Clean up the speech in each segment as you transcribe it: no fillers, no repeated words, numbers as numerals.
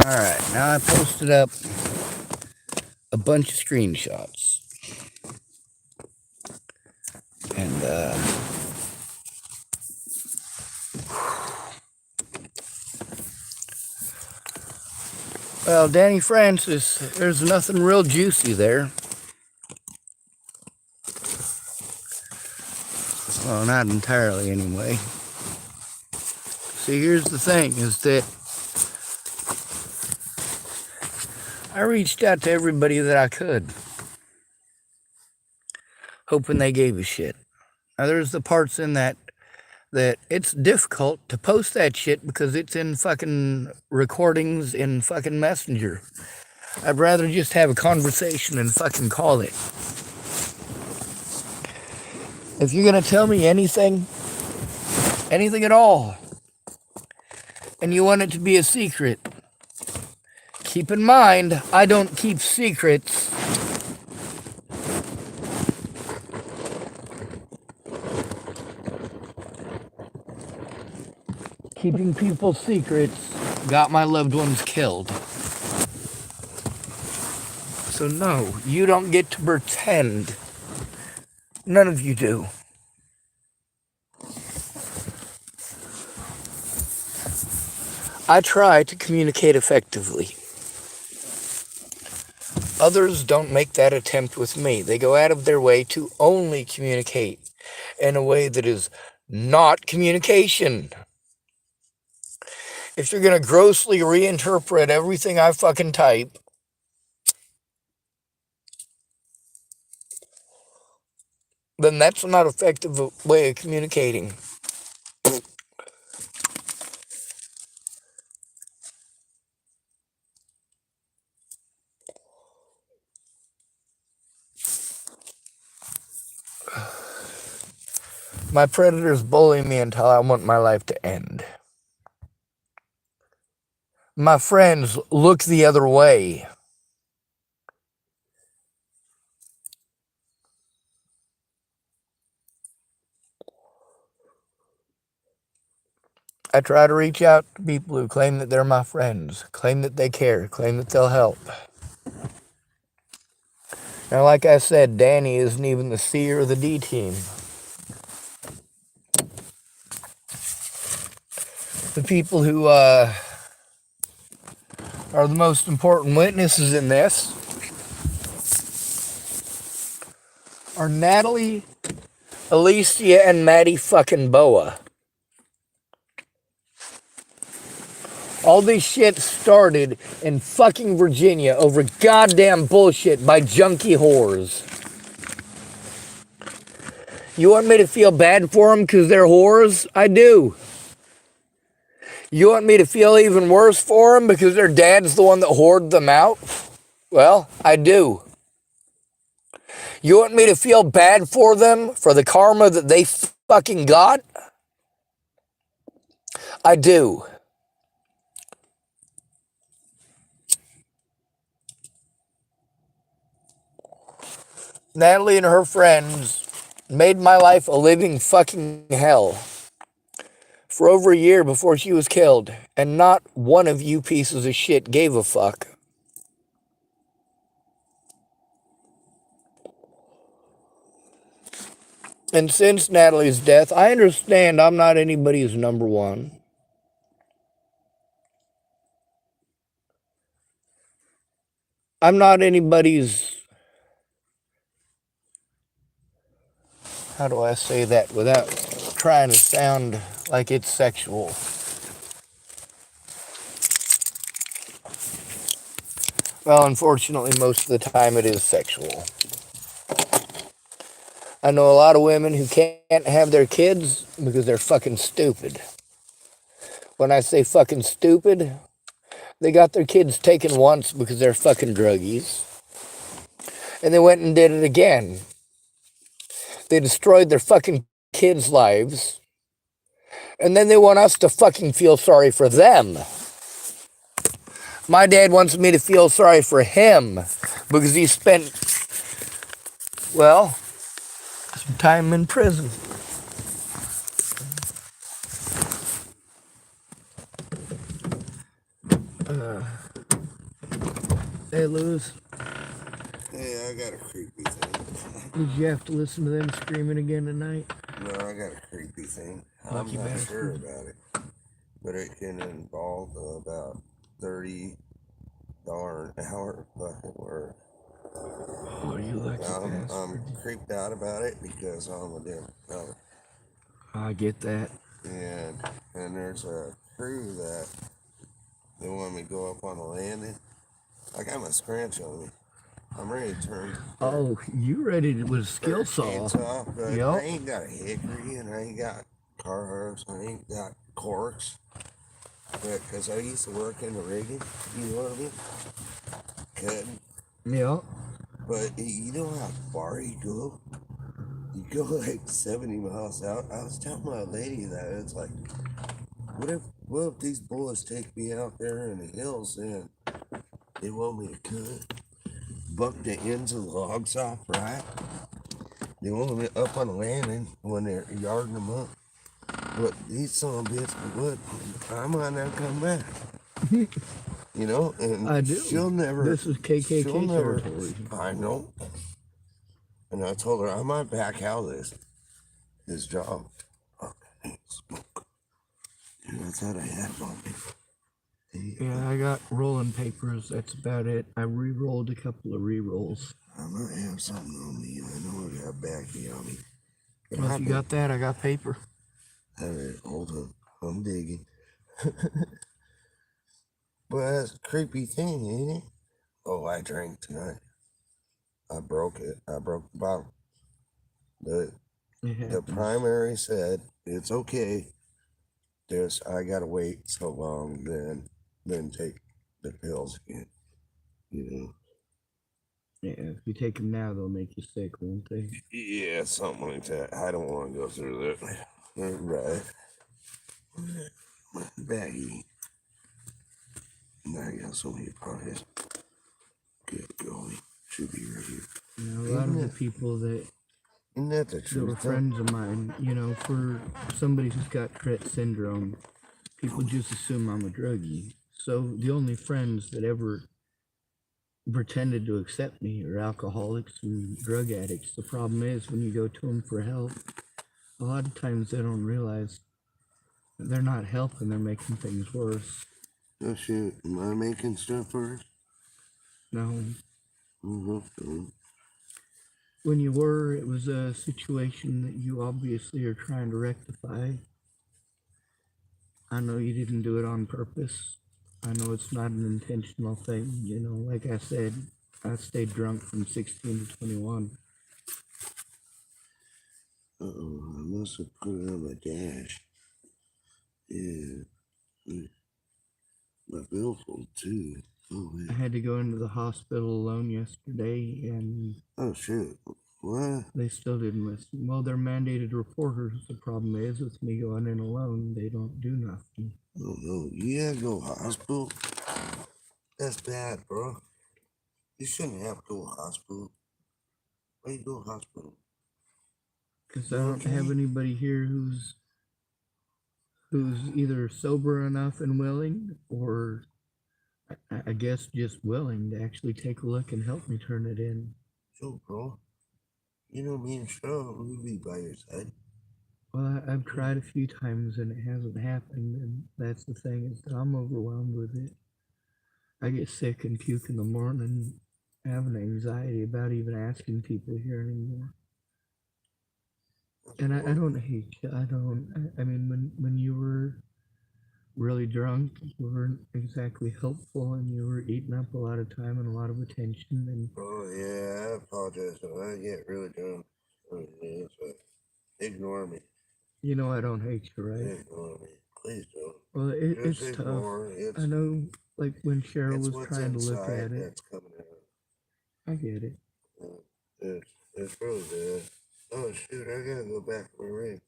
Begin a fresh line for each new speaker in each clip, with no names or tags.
Alright, now I posted up a bunch of screenshots. And, well, Danny Francis, there's nothing real juicy there. Well, not entirely anyway. See, here's the thing, is that I reached out to everybody that I could, hoping they gave a shit. Now, there's the parts in that it's difficult to post that shit because it's in fucking recordings in fucking Messenger. I'd rather just have a conversation and fucking call it. If you're gonna tell me anything at all, and you want it to be a secret, keep in mind, I don't keep secrets. Keeping people's secrets got my loved ones killed. So no, you don't get to pretend. None of you do. I try to communicate effectively. Others don't make that attempt with me. They go out of their way to only communicate in a way that is not communication. If you're going to grossly reinterpret everything I fucking type, then that's not an effective way of communicating. My predators bully me until I want my life to end. My friends look the other way. I try to reach out to people who claim that they're my friends, claim that they care, claim that they'll help. Now, like I said, Dani isn't even the C or the D team. The people who are the most important witnesses in this are Natalie, Alicia, and Maddie fucking Boa. All this shit started in fucking Virginia over goddamn bullshit by junkie whores. You want me to feel bad for them because they're whores? I do. You want me to feel even worse for them because their dad's the one that whored them out? Well, I do. You want me to feel bad for them for the karma that they fucking got? I do. Natalie and her friends made my life a living fucking hell for over a year before she was killed, and not one of you pieces of shit gave a fuck. And since Natalie's death, I understand I'm not anybody's number one. I'm not anybody's... How do I say that without trying to sound like it's sexual? Well, unfortunately, most of the time it is sexual. I know a lot of women who can't have their kids because they're fucking stupid. When I say fucking stupid, they got their kids taken once because they're fucking druggies. And they went and did it again. They destroyed their fucking kids' lives. And then they want us to fucking feel sorry for them. My dad wants me to feel sorry for him because he spent, well, some time in prison. Hey, Lewis,
Hey, I got a creepy thing.
did you have to listen to them screaming again tonight?
No, I got a creepy thing.
Lucky
I'm not sure
bastard.
about it, but it can involve about $30 an hour fucking work.
Oh, you lucky
I'm
bastard.
creeped out about it because I'm a different color.
I get that.
And there's a crew that they want me to go up on the landing. I got my scratch on me. I'm ready to turn
Oh, you ready to, with a skill saw?
chainsaw, but I
Yup.
ain't got a hickory and I ain't got car hooves. I ain't got corks. Because I used to work in the rigging, you know what I mean? Cutting.
Yup.
But you know how far you go? You go like 70 miles out. I was telling my lady that it's like, what if these boys take me out there in the hills and they want me to cut, buck the ends of the logs off, right? They want me up on the landing when they're yarding them up. But these son of a bitch would. I might not come back. You know, and
I do.
she'll never.
This is KKK territory.
I know. And I told her I might back out of this job. Okay, smoke. And I thought I had it on me.
Yeah, I got rolling papers. That's about it. I re-rolled a couple of re-rolls.
I might have something on me. I know I got backy on me.
Well, if you got that, I got paper.
All right, hold on. I'm digging. But that's a creepy thing, ain't it? Oh, I drank tonight. I broke it. I broke the bottle. The primary said it's okay. I gotta wait so long, then take the pills again. You know.
Yeah, if you take them now, they'll make you sick, won't they?
Yeah, something like that. I don't want to go through that. Right. My baggie. Now I got so many parties. Good going. Should be right here.
You know, a lot of the people that
Isn't that the truth?
were friends of mine, you know, for somebody who's got Tourette syndrome, people just assume I'm a druggie. So the only friends that ever pretended to accept me are alcoholics and drug addicts. The problem is when you go to them for help, a lot of times they don't realize that they're not helping, they're making things worse.
Oh shit, am I making stuff worse?
No.
Mm-hmm.
When you were, it was a situation that you obviously are trying to rectify. I know you didn't do it on purpose. I know it's not an intentional thing. You know, like I said, I stayed drunk from 16 to 21.
Uh-oh, I must have put it on my dash. Yeah. My billfold too. Oh, man.
I had to go into the hospital alone yesterday, and
oh shit, what?
They still didn't listen. Well, they're mandated reporters. The problem is, with me going in alone, they don't do nothing.
Oh no, you gotta go to hospital. That's bad, bro. You shouldn't have to go to hospital. Why you go to hospital?
Because I don't have anybody here who's either sober enough and willing, or I guess just willing to actually take a look and help me turn it in.
So, bro, you know me and Cheryl, we'll be by your side.
Well, I've tried a few times and it hasn't happened, and that's the thing, is that I'm overwhelmed with it. I get sick and puke in the morning, having anxiety about even asking people here anymore. And I don't hate you. I mean, when you were really drunk, you weren't exactly helpful, and you were eating up a lot of time and a lot of attention. And
oh yeah, I apologize. I get really drunk. Ignore me.
you know I don't hate you, right?
Ignore me, please don't.
Well, it's tough. I know, like when Cheryl was trying to look at it.
That's coming out.
I get it.
It's really bad. Oh shoot, I gotta go back to my ring.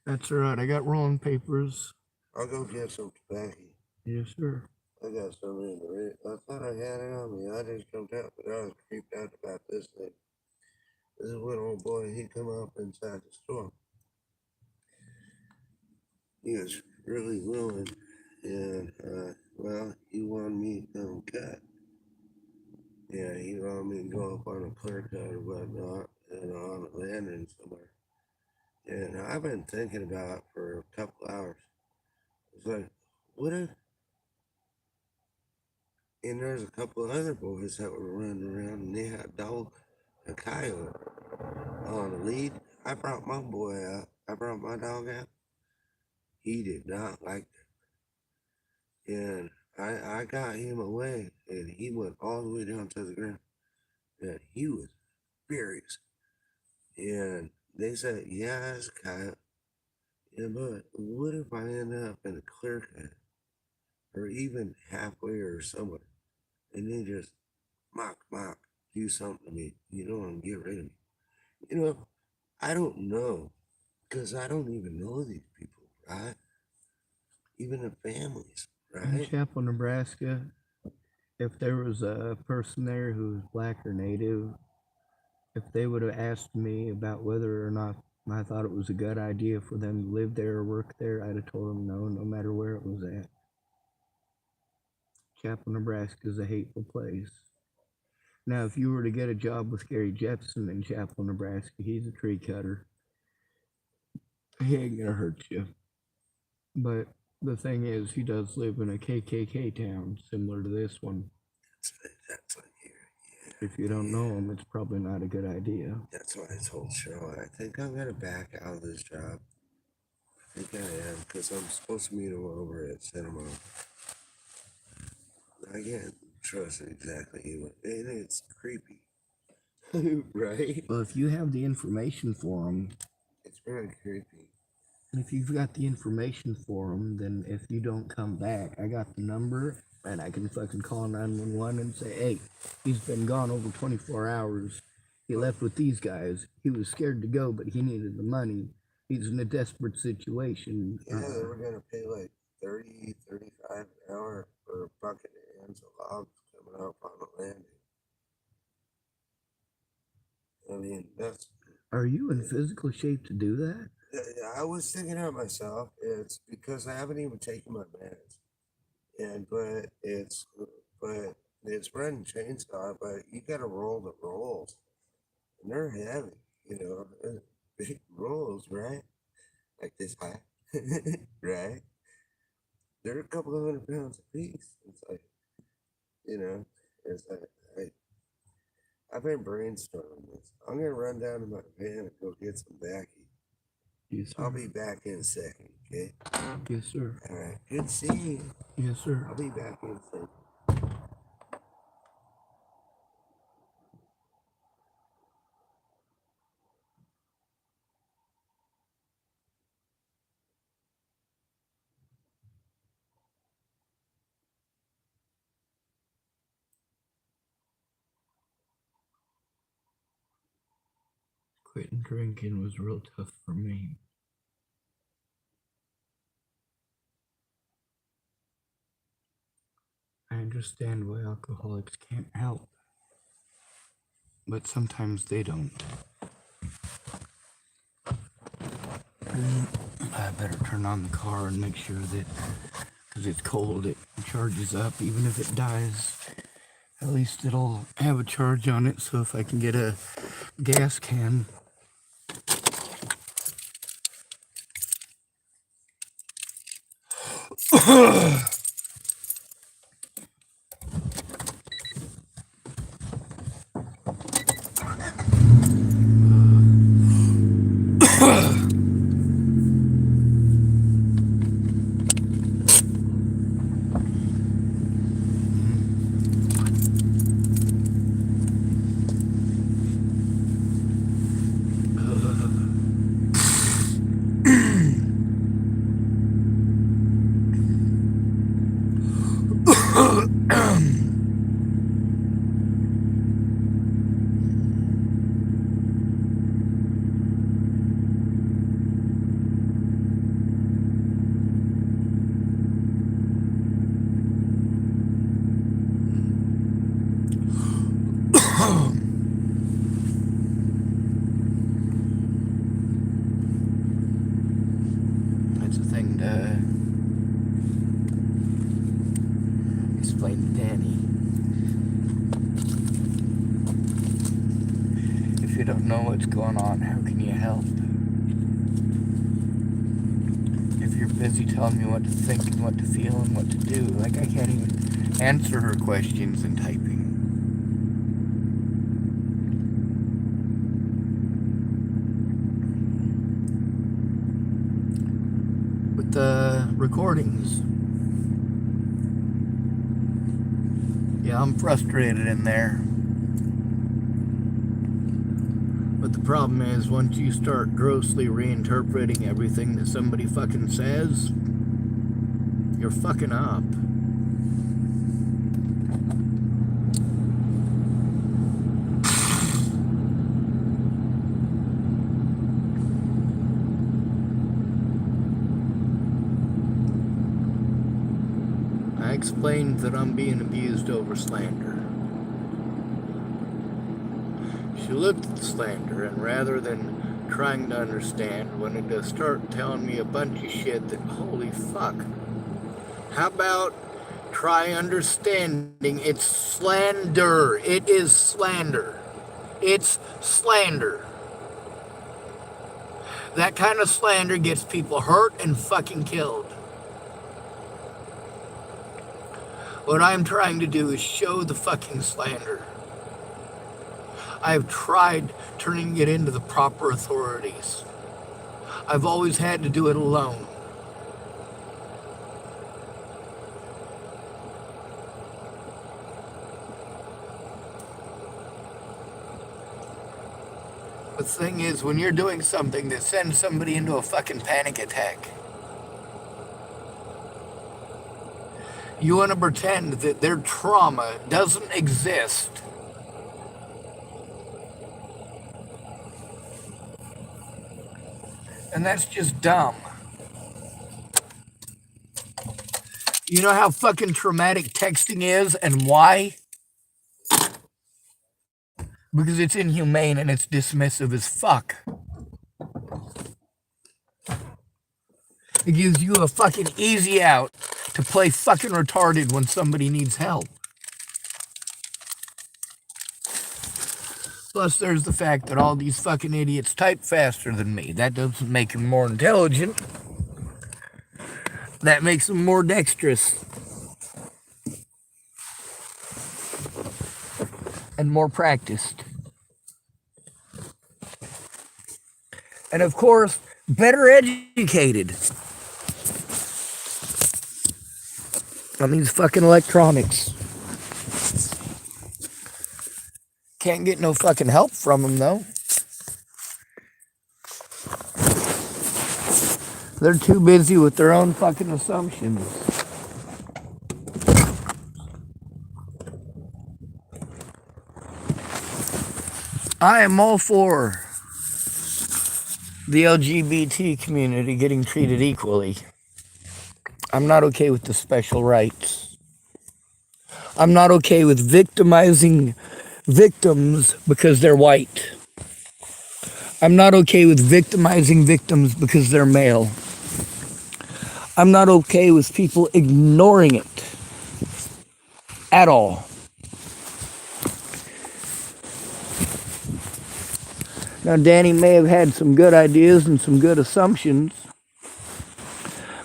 That's all right. I got rolling papers.
I'll go get some tobacco.
Yes, sir.
I got some in the ring. I thought I had it on me. I just jumped out, but I was creeped out about this thing. This is when old boy, he come up inside the store. He was really willing, and well, he wanted me to come cut. Yeah, he wanted me to go up on a clear cut or whatnot, on a landing somewhere. And I've been thinking about it for a couple hours. It's like, what if? And there's a couple of other boys that were running around, and they had a dog, a coyote, on a lead. I brought my boy out. I brought my dog out. He did not like it. And I got him away, and he went all the way down to the ground. And he was furious. And they said, yeah, it's a coyote. Yeah, but what if I end up in a clear cut or even halfway or somewhere and they just mock, do something to me? You don't want to get rid of me. You know, I don't know because I don't even know these people, right? Even the families,
In
right?
Chapel, Nebraska, if there was a person there who was black or native, if they would have asked me about whether or not I thought it was a good idea for them to live there or work there, I'd have told them no, no matter where it was at. Chapel, Nebraska is a hateful place. Now, if you were to get a job with Gary Jepson in Chapel, Nebraska, he's a tree cutter. He ain't gonna hurt you. But the thing is, he does live in a KKK town similar to this one.
That's on here.
If you don't know him, it's probably not a good idea.
That's why I told Cheryl, I think I'm going to back out of this job. I think I am because I'm supposed to meet him over at Cinema. I can't trust exactly what, and it's creepy. Right?
Well, if you have the information for him,
It's very creepy.
and if you've got the information for him, then if you don't come back, I got the number, and I can fucking call 911 and say, hey, he's been gone over 24 hours. He left with these guys. He was scared to go, but he needed the money. He's in a desperate situation.
Yeah, they were going to pay like 30, 35 an hour for a bucket of hands of logs coming up on the landing. I mean, that's.
Are you in physical shape to do that?
I was thinking of myself. It's because I haven't even taken my meds, and but it's running chainsaw. But you got to roll the rolls, and they're heavy. You know, big rolls, right? Like this high, right? They're a couple of 100 pounds a piece. It's like, you know, it's like I've been brainstorming this. I'm gonna run down to my van and go get some backy.
Yes, sir.
I'll be back in a second, okay?
Yes, sir.
All right. Good seeing you.
Yes, sir.
I'll be back in a second.
Quitting drinking was real tough for me. I understand why alcoholics can't help, but sometimes they don't. I better turn on the car and make sure that, because it's cold, it charges up. Even if it dies, at least it'll have a charge on it, so if I can get a gas can. That's a thing to explain to Dani. you don't know what's going on, how can you help? If you're busy telling me what to think and what to feel and what to do, like I can't even answer her questions in typing. With the recordings, yeah, I'm frustrated in there. But the problem is, once you start grossly reinterpreting everything that somebody fucking says, you're fucking up. I explained that I'm being abused over slander. She looked at the slander, and rather than trying to understand, wanted to start telling me a bunch of shit that, holy fuck. How about try understanding it's slander? It is slander. It's slander. That kind of slander gets people hurt and fucking killed. What I'm trying to do is show the fucking slander. I've tried turning it into the proper authorities. I've always had to do it alone. The thing is, when you're doing something that sends somebody into a fucking panic attack, you want to pretend that their trauma doesn't exist. And that's just dumb. You know how fucking traumatic texting is and why? Because it's inhumane and it's dismissive as fuck. It gives you a fucking easy out to play fucking retarded when somebody needs help. Plus, there's the fact that all these fucking idiots type faster than me. That doesn't make them more intelligent. That makes them more dexterous. And more practiced. And of course, better educated on these fucking electronics. Can't get no fucking help from them, though. They're too busy with their own fucking assumptions. I am all for the LGBT community getting treated equally. I'm not okay with the special rights. I'm not okay with victimizing victims because they're white. I'm not okay with victimizing victims because they're male. I'm not okay with people ignoring it at all. Now, Dani may have had some good ideas and some good assumptions,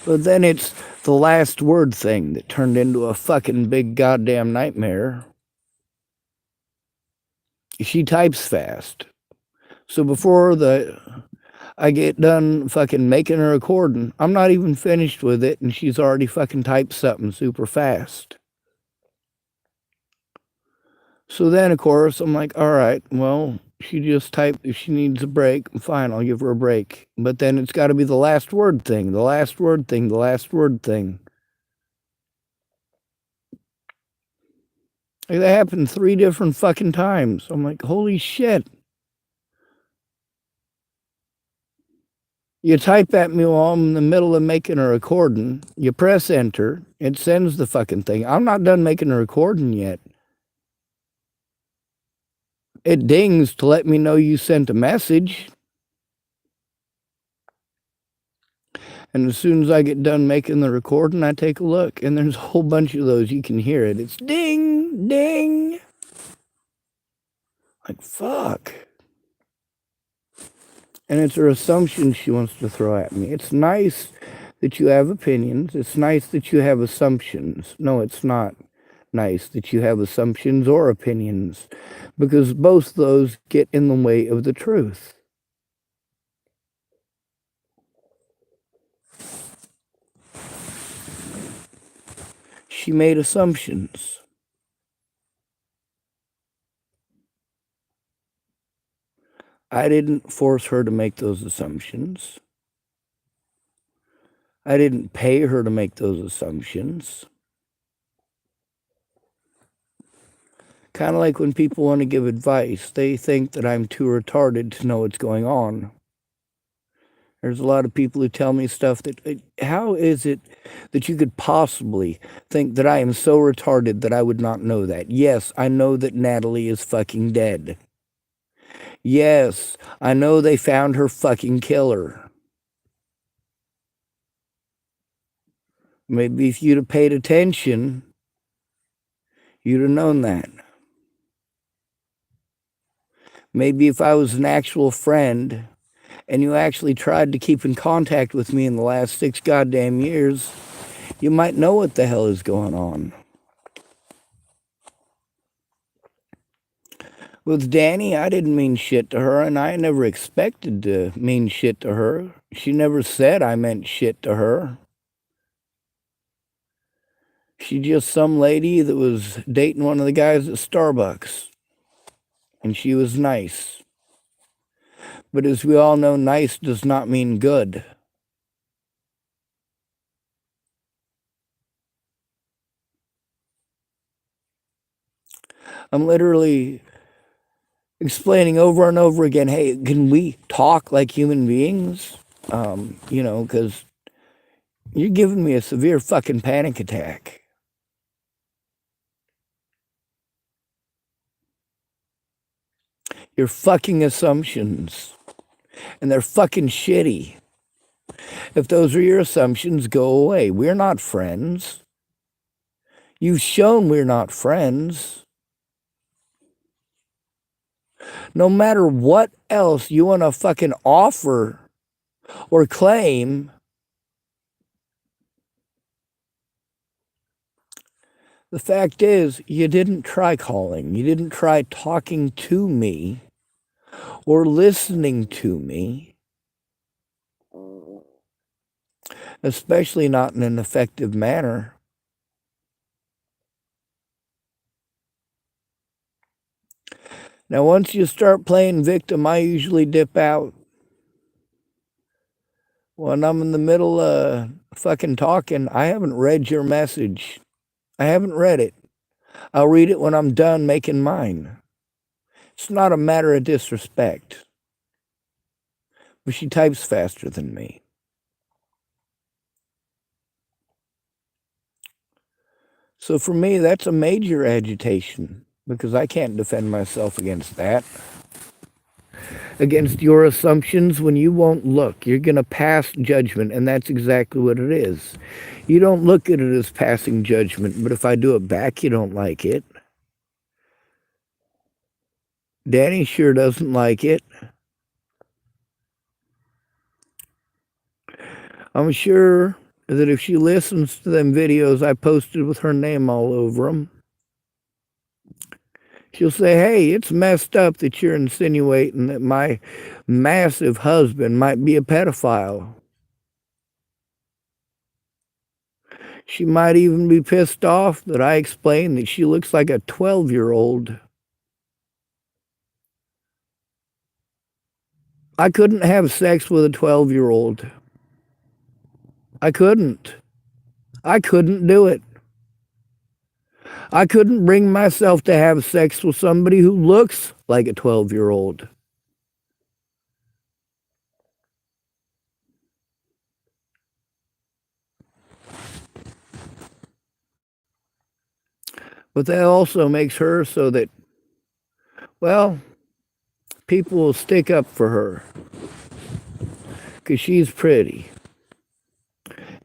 but then it's the last word thing that turned into a fucking big goddamn nightmare. She types fast. So before I get done fucking making a recording, I'm not even finished with it, and she's already fucking typed something super fast. So then, of course, I'm like, all right, well, she just typed, if she needs a break, fine, I'll give her a break. But then it's got to be the last word thing, the last word thing, the last word thing. Like, that happened 3 different fucking times. I'm like, holy shit. You type at me while I'm in the middle of making a recording. You press enter. It sends the fucking thing. I'm not done making a recording yet. It dings to let me know you sent a message. And as soon as I get done making the recording, I take a look. And there's a whole bunch of those. You can hear it. It's ding, ding. Like, fuck. And it's her assumptions she wants to throw at me. It's nice that you have opinions. It's nice that you have assumptions. No, it's not nice that you have assumptions or opinions, because both those get in the way of the truth. She made assumptions. I didn't force her to make those assumptions. I didn't pay her to make those assumptions. Kind of like when people want to give advice, they think that I'm too retarded to know what's going on. There's a lot of people who tell me stuff that, how is it that you could possibly think that I am so retarded that I would not know that? Yes, I know that Natalie is fucking dead. Yes, I know they found her fucking killer. Maybe if you'd have paid attention, you'd have known that. Maybe if I was an actual friend and you actually tried to keep in contact with me in the last 6 goddamn years, you might know what the hell is going on. With Dani, I didn't mean shit to her, and I never expected to mean shit to her. She never said I meant shit to her. She's just some lady that was dating one of the guys at Starbucks, and she was nice. But as we all know, nice does not mean good. I'm literally explaining over and over again, hey, can we talk like human beings? Because you're giving me a severe fucking panic attack. Your fucking assumptions. And they're fucking shitty. If those are your assumptions, go away. We're not friends. You've shown we're not friends. No matter what else you want to fucking offer or claim, the fact is, you didn't try calling. You didn't try talking to me or listening to me, especially not in an effective manner. Now, once you start playing victim, I usually dip out. When I'm in the middle of fucking talking, I haven't read your message. I haven't read it. I'll read it when I'm done making mine. It's not a matter of disrespect. But she types faster than me. So for me, that's a major agitation, because I can't defend myself against that. Against your assumptions when you won't look. You're going to pass judgment, and that's exactly what it is. You don't look at it as passing judgment, but if I do it back, you don't like it. Dani sure doesn't like it. I'm sure that if she listens to them videos I posted with her name all over them, she'll say, hey, it's messed up that you're insinuating that my massive husband might be a pedophile. She might even be pissed off that I explained that she looks like a 12-year-old. I couldn't have sex with a 12-year-old. I couldn't. I couldn't do it. I couldn't bring myself to have sex with somebody who looks like a 12-year-old. But that also makes her so that, well, people will stick up for her. Because she's pretty.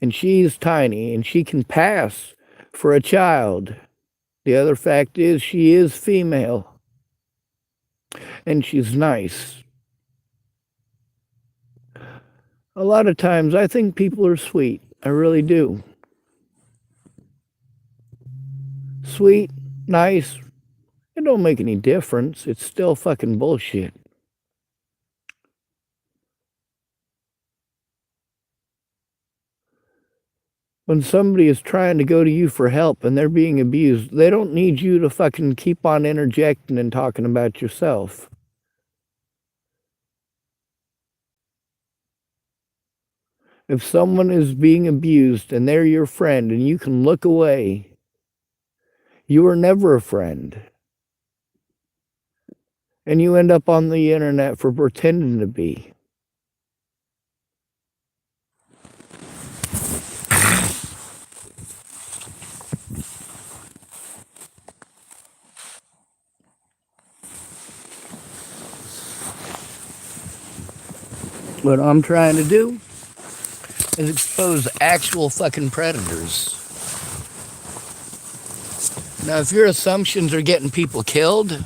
And she's tiny. And she can pass for a child. The other fact is she is female. And she's nice. A lot of times I think people are sweet. I really do. Sweet, nice. It don't make any difference. It's still fucking bullshit. When somebody is trying to go to you for help and they're being abused, they don't need you to fucking keep on interjecting and talking about yourself. If someone is being abused and they're your friend and you can look away, you are never a friend. And you end up on the internet for pretending to be. What I'm trying to do is expose actual fucking predators. Now, if your assumptions are getting people killed,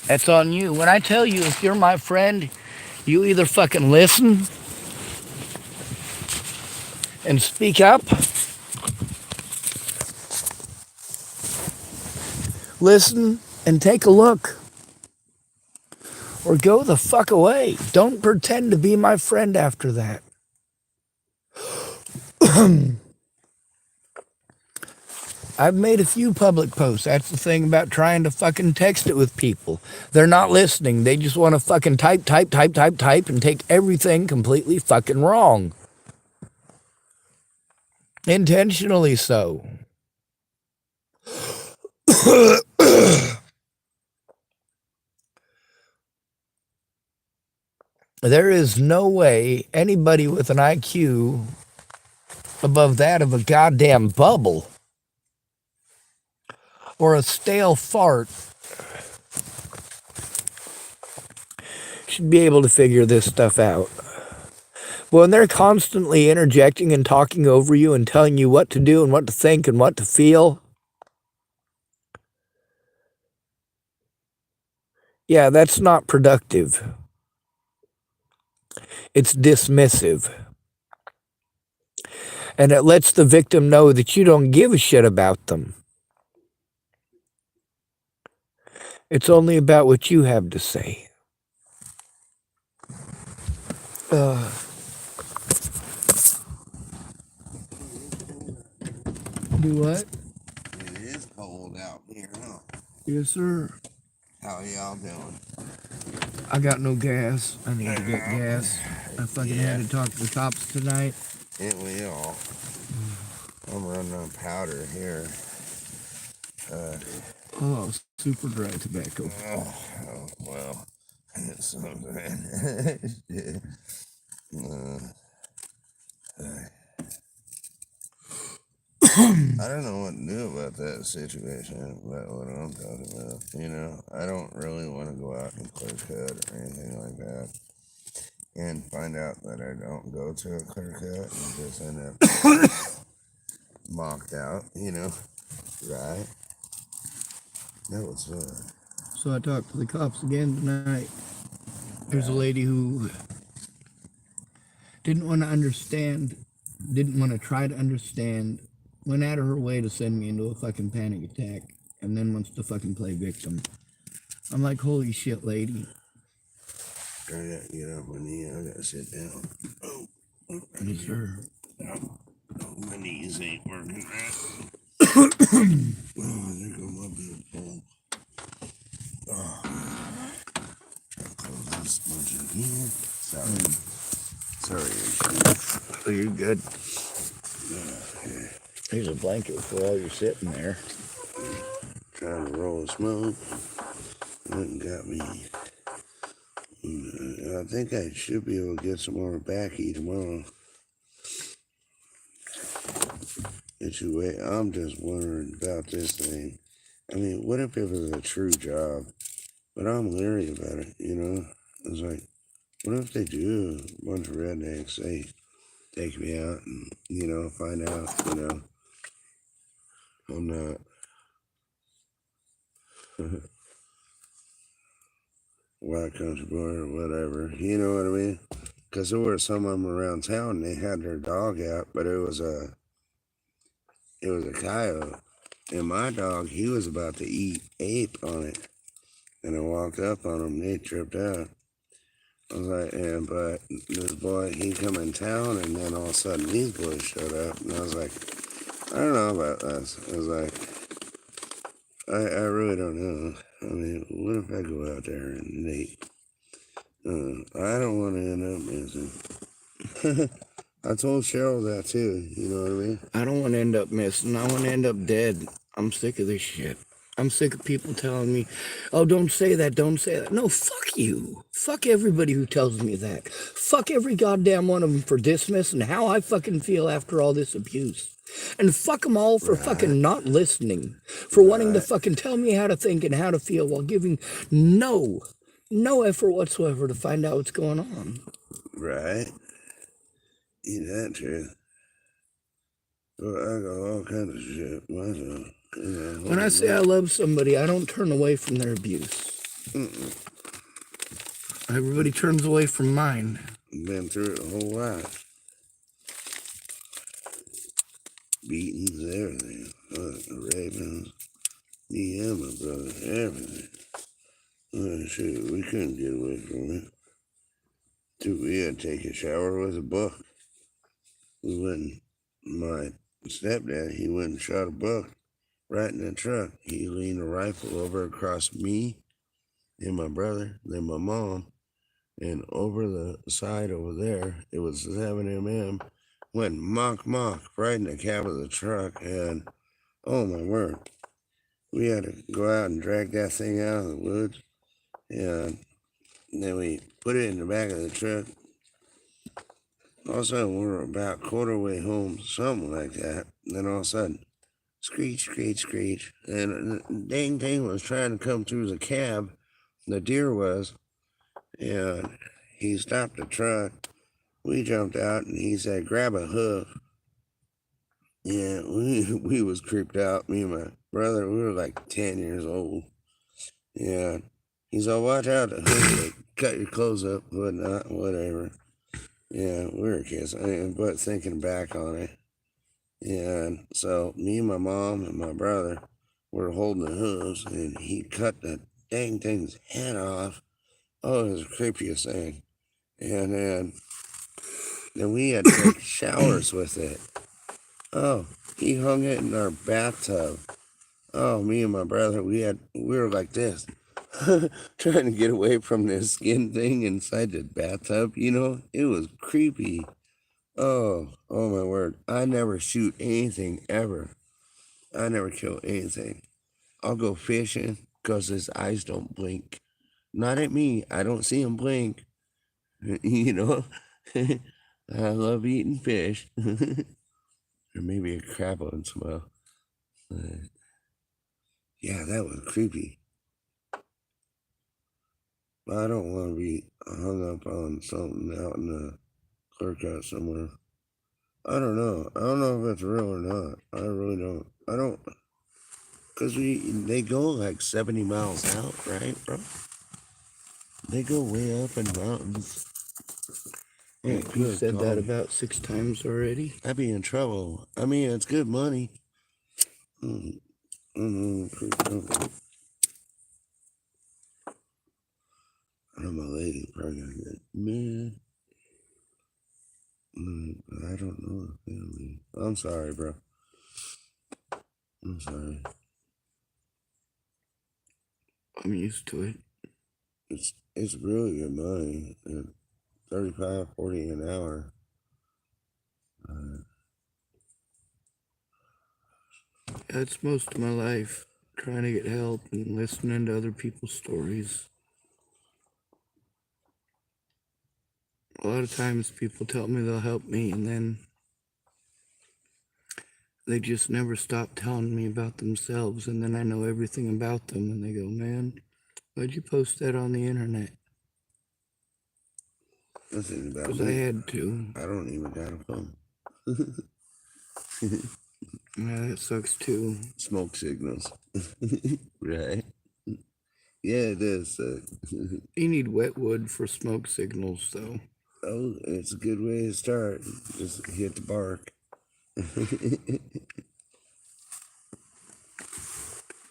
that's on you. When I tell you, if you're my friend, you either fucking listen and speak up, listen and take a look, or go the fuck away. Don't pretend to be my friend after that. I've made a few public posts. That's the thing about trying to fucking text it with people. They're not listening. They just want to fucking type, and take everything completely fucking wrong. Intentionally so. There is no way anybody with an IQ above that of a goddamn bubble or a stale fart should be able to figure this stuff out. When they're constantly interjecting and talking over you and telling you what to do and what to think and what to feel, yeah, that's not productive. It's dismissive. And it lets the victim know that you don't give a shit about them. It's only about what you have to say. Do what?
It is cold out here, huh?
Yes, sir.
How y'all doing?
I got no gas. I need to get gas. I fucking had to talk to the cops tonight.
It will. I'm running on powder here.
Oh, super dry tobacco.
Oh well. It's something. I don't know what to do about that situation, about what I'm talking about. You know, I don't really want to go out and clear cut or anything like that. And find out that I don't go to a clear cut and just end up mocked out, you know, right? That was fun.
So I talked to the cops again tonight. There's a lady who didn't want to understand, didn't want to try to understand, went out of her way to send me into a fucking panic attack, and then wants to fucking play victim. I'm like, holy shit, lady.
I gotta get up my knee. I gotta sit down. Oh,
Yes, sir.
my knees ain't working right. Oh, there go my big phone. Oh, close this bunch in here. Sorry.
Oh, you're good.
Okay.
Here's a blanket for all you're sitting there.
Trying to roll a smoke. That got me. I think I should be able to get some more backy tomorrow. Anyway, I'm just wondering about this thing. I mean, what if it was a true job? But I'm leery about it, you know? It's like, what if they do? A bunch of rednecks, they take me out and, you know, find out, you know, I'm not. white country boy or whatever. You know what I mean? Because there were some of them around town. They had their dog out, but it was a coyote, and my dog, he was about to eat ape on it, and I walked up on him. And he tripped out. I was like, yeah, but this boy, he come in town, and then all of a sudden these boys showed up, and I was like, I don't know about this. I was like, I really don't know. I mean, what if I go out there and they, I don't want to end up missing. I told Cheryl that too, you know what I mean?
I don't want to end up missing. I want to end up dead. I'm sick of this shit. I'm sick of people telling me, oh, don't say that, don't say that. No, fuck you. Fuck everybody who tells me that. Fuck every goddamn one of them for dismissing how I fucking feel after all this abuse. And fuck them all for fucking not listening. For wanting to fucking tell me how to think and how to feel while giving no effort whatsoever to find out what's going on.
Right. Ain't that true? Well, I got all kinds of shit myself.
When I say I love somebody, I don't turn away from their abuse. Everybody turns away from mine.
Been through it a whole life. Beatings, everything. Rapings. Me and my brother, everything. Shoot, we couldn't get away from it. Dude, we had to take a shower with a buck. We went, my stepdad, he went and shot a buck right in the truck. He leaned a rifle over across me and my brother, then my mom, and over the side over there, it was 7mm, went mock right in the cab of the truck, and oh my word, we had to go out and drag that thing out of the woods, and then we put it in the back of the truck. All of a sudden, we were about quarter way home, something like that. And then all of a sudden, screech, screech, screech. And the dang thing was trying to come through the cab. The deer was. And he stopped the truck. We jumped out, and he said, grab a hoof. Yeah, we was creeped out. Me and my brother, we were like 10 years old. Yeah. He said, watch out, the hoof, like, cut your clothes up, whatnot, whatever. Yeah, we were kids. But thinking back on it, and so me and my mom and my brother were holding the hooves, and he cut the dang thing's head off. Oh, it was the creepiest thing. And then we had to take showers with it. Oh, he hung it in our bathtub. Oh, me and my brother, we were like this, trying to get away from this skin thing inside the bathtub. You know, it was creepy. Oh my word. I never shoot anything ever. I never kill anything. I'll go fishing because his eyes don't blink. Not at me. I don't see him blink. You know? I love eating fish. Or maybe a crab once in a while. Yeah, that was creepy. But I don't want to be hung up on something out in the clerk out somewhere. I don't know. I don't know if it's real or not. I really don't. I don't. Because they go like 70 miles out, right, bro? They go way up in mountains.
Yeah, you said that about 6 times already.
I'd be in trouble. I mean, it's good money. I know my lady probably gonna get man. I don't know the family. I'm sorry, bro. I'm sorry.
I'm used to it.
It's really good money. 35, 40 an hour.
That's most of my life, trying to get help and listening to other people's stories. A lot of times people tell me they'll help me, and then they just never stop telling me about themselves, and then I know everything about them, and they go, man, why'd you post that on the internet?
Nothing about
Because
me.
I had to.
I don't even got a phone.
Yeah, that sucks too.
Smoke signals. Right? Yeah, it is.
You need wet wood for smoke signals, though.
Oh, it's a good way to start. Just hit the bark.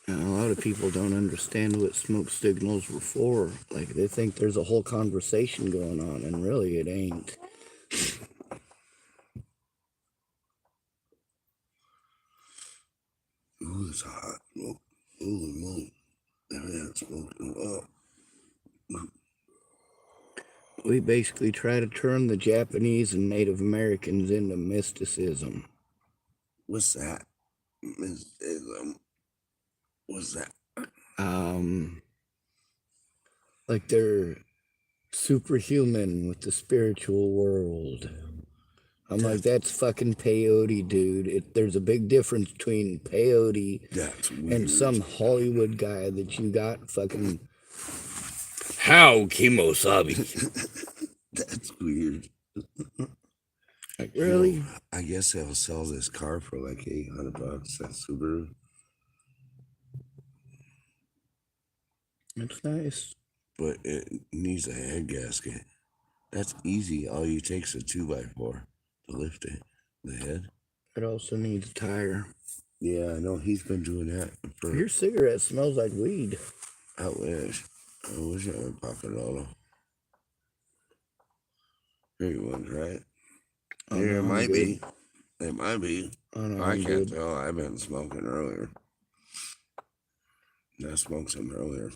And a lot of people don't understand what smoke signals were for. Like, they think there's a whole conversation going on, and really it ain't.
Ooh, it's hot. Oh, holy moly. Everything smoking up.
We basically try to turn the Japanese and Native Americans into mysticism.
What's that? What's that?
Like they're superhuman with the spiritual world. I'm like, that's fucking peyote, dude. There's a big difference between peyote
That's weird.
and some Hollywood guy that you got fucking. How Kimosabi?
That's weird.
Like, really?
You know, I guess they'll sell this car for like $800. That Subaru.
It's nice.
But it needs a head gasket. That's easy. All you take's a 2x4 to lift it. The head.
It also needs a tire.
Yeah, I know. He's been doing that for.
Your cigarette smells like weed.
I wish. I wish I had pocket auto. Here you was, right?
Oh,
Here
no,
it might
good.
be. It might be.
Oh, no,
I
I'm
can't
good.
tell. I've been smoking earlier. I smoked some earlier.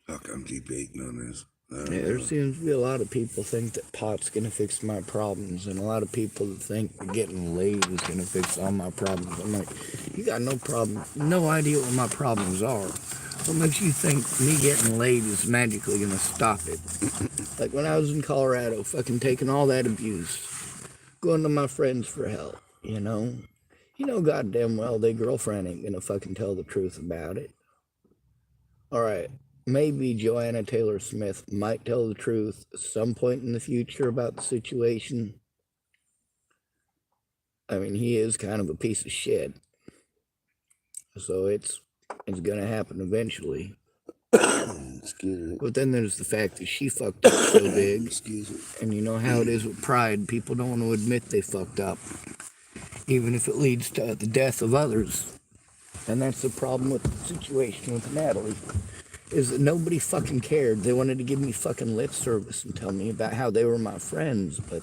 Fuck, I'm debating on this.
Yeah, there seems to be a lot of people think that pot's gonna fix my problems, and a lot of people that think that getting laid is gonna fix all my problems. I'm like, you got no problem, no idea what my problems are. What makes you think me getting laid is magically gonna stop it? Like when I was in Colorado, fucking taking all that abuse, going to my friends for help, you know? You know goddamn well their girlfriend ain't gonna fucking tell the truth about it. Alright, maybe Joanna Taylor Smith might tell the truth at some point in the future about the situation. I mean, he is kind of a piece of shit. So it's gonna happen eventually.
Excuse me.
But then there's the fact that she fucked up so big.
Excuse me.
And you know how it is with pride. People don't want to admit they fucked up, even if it leads to the death of others. And that's the problem with the situation with Natalie, is that nobody fucking cared. They wanted to give me fucking lip service and tell me about how they were my friends, but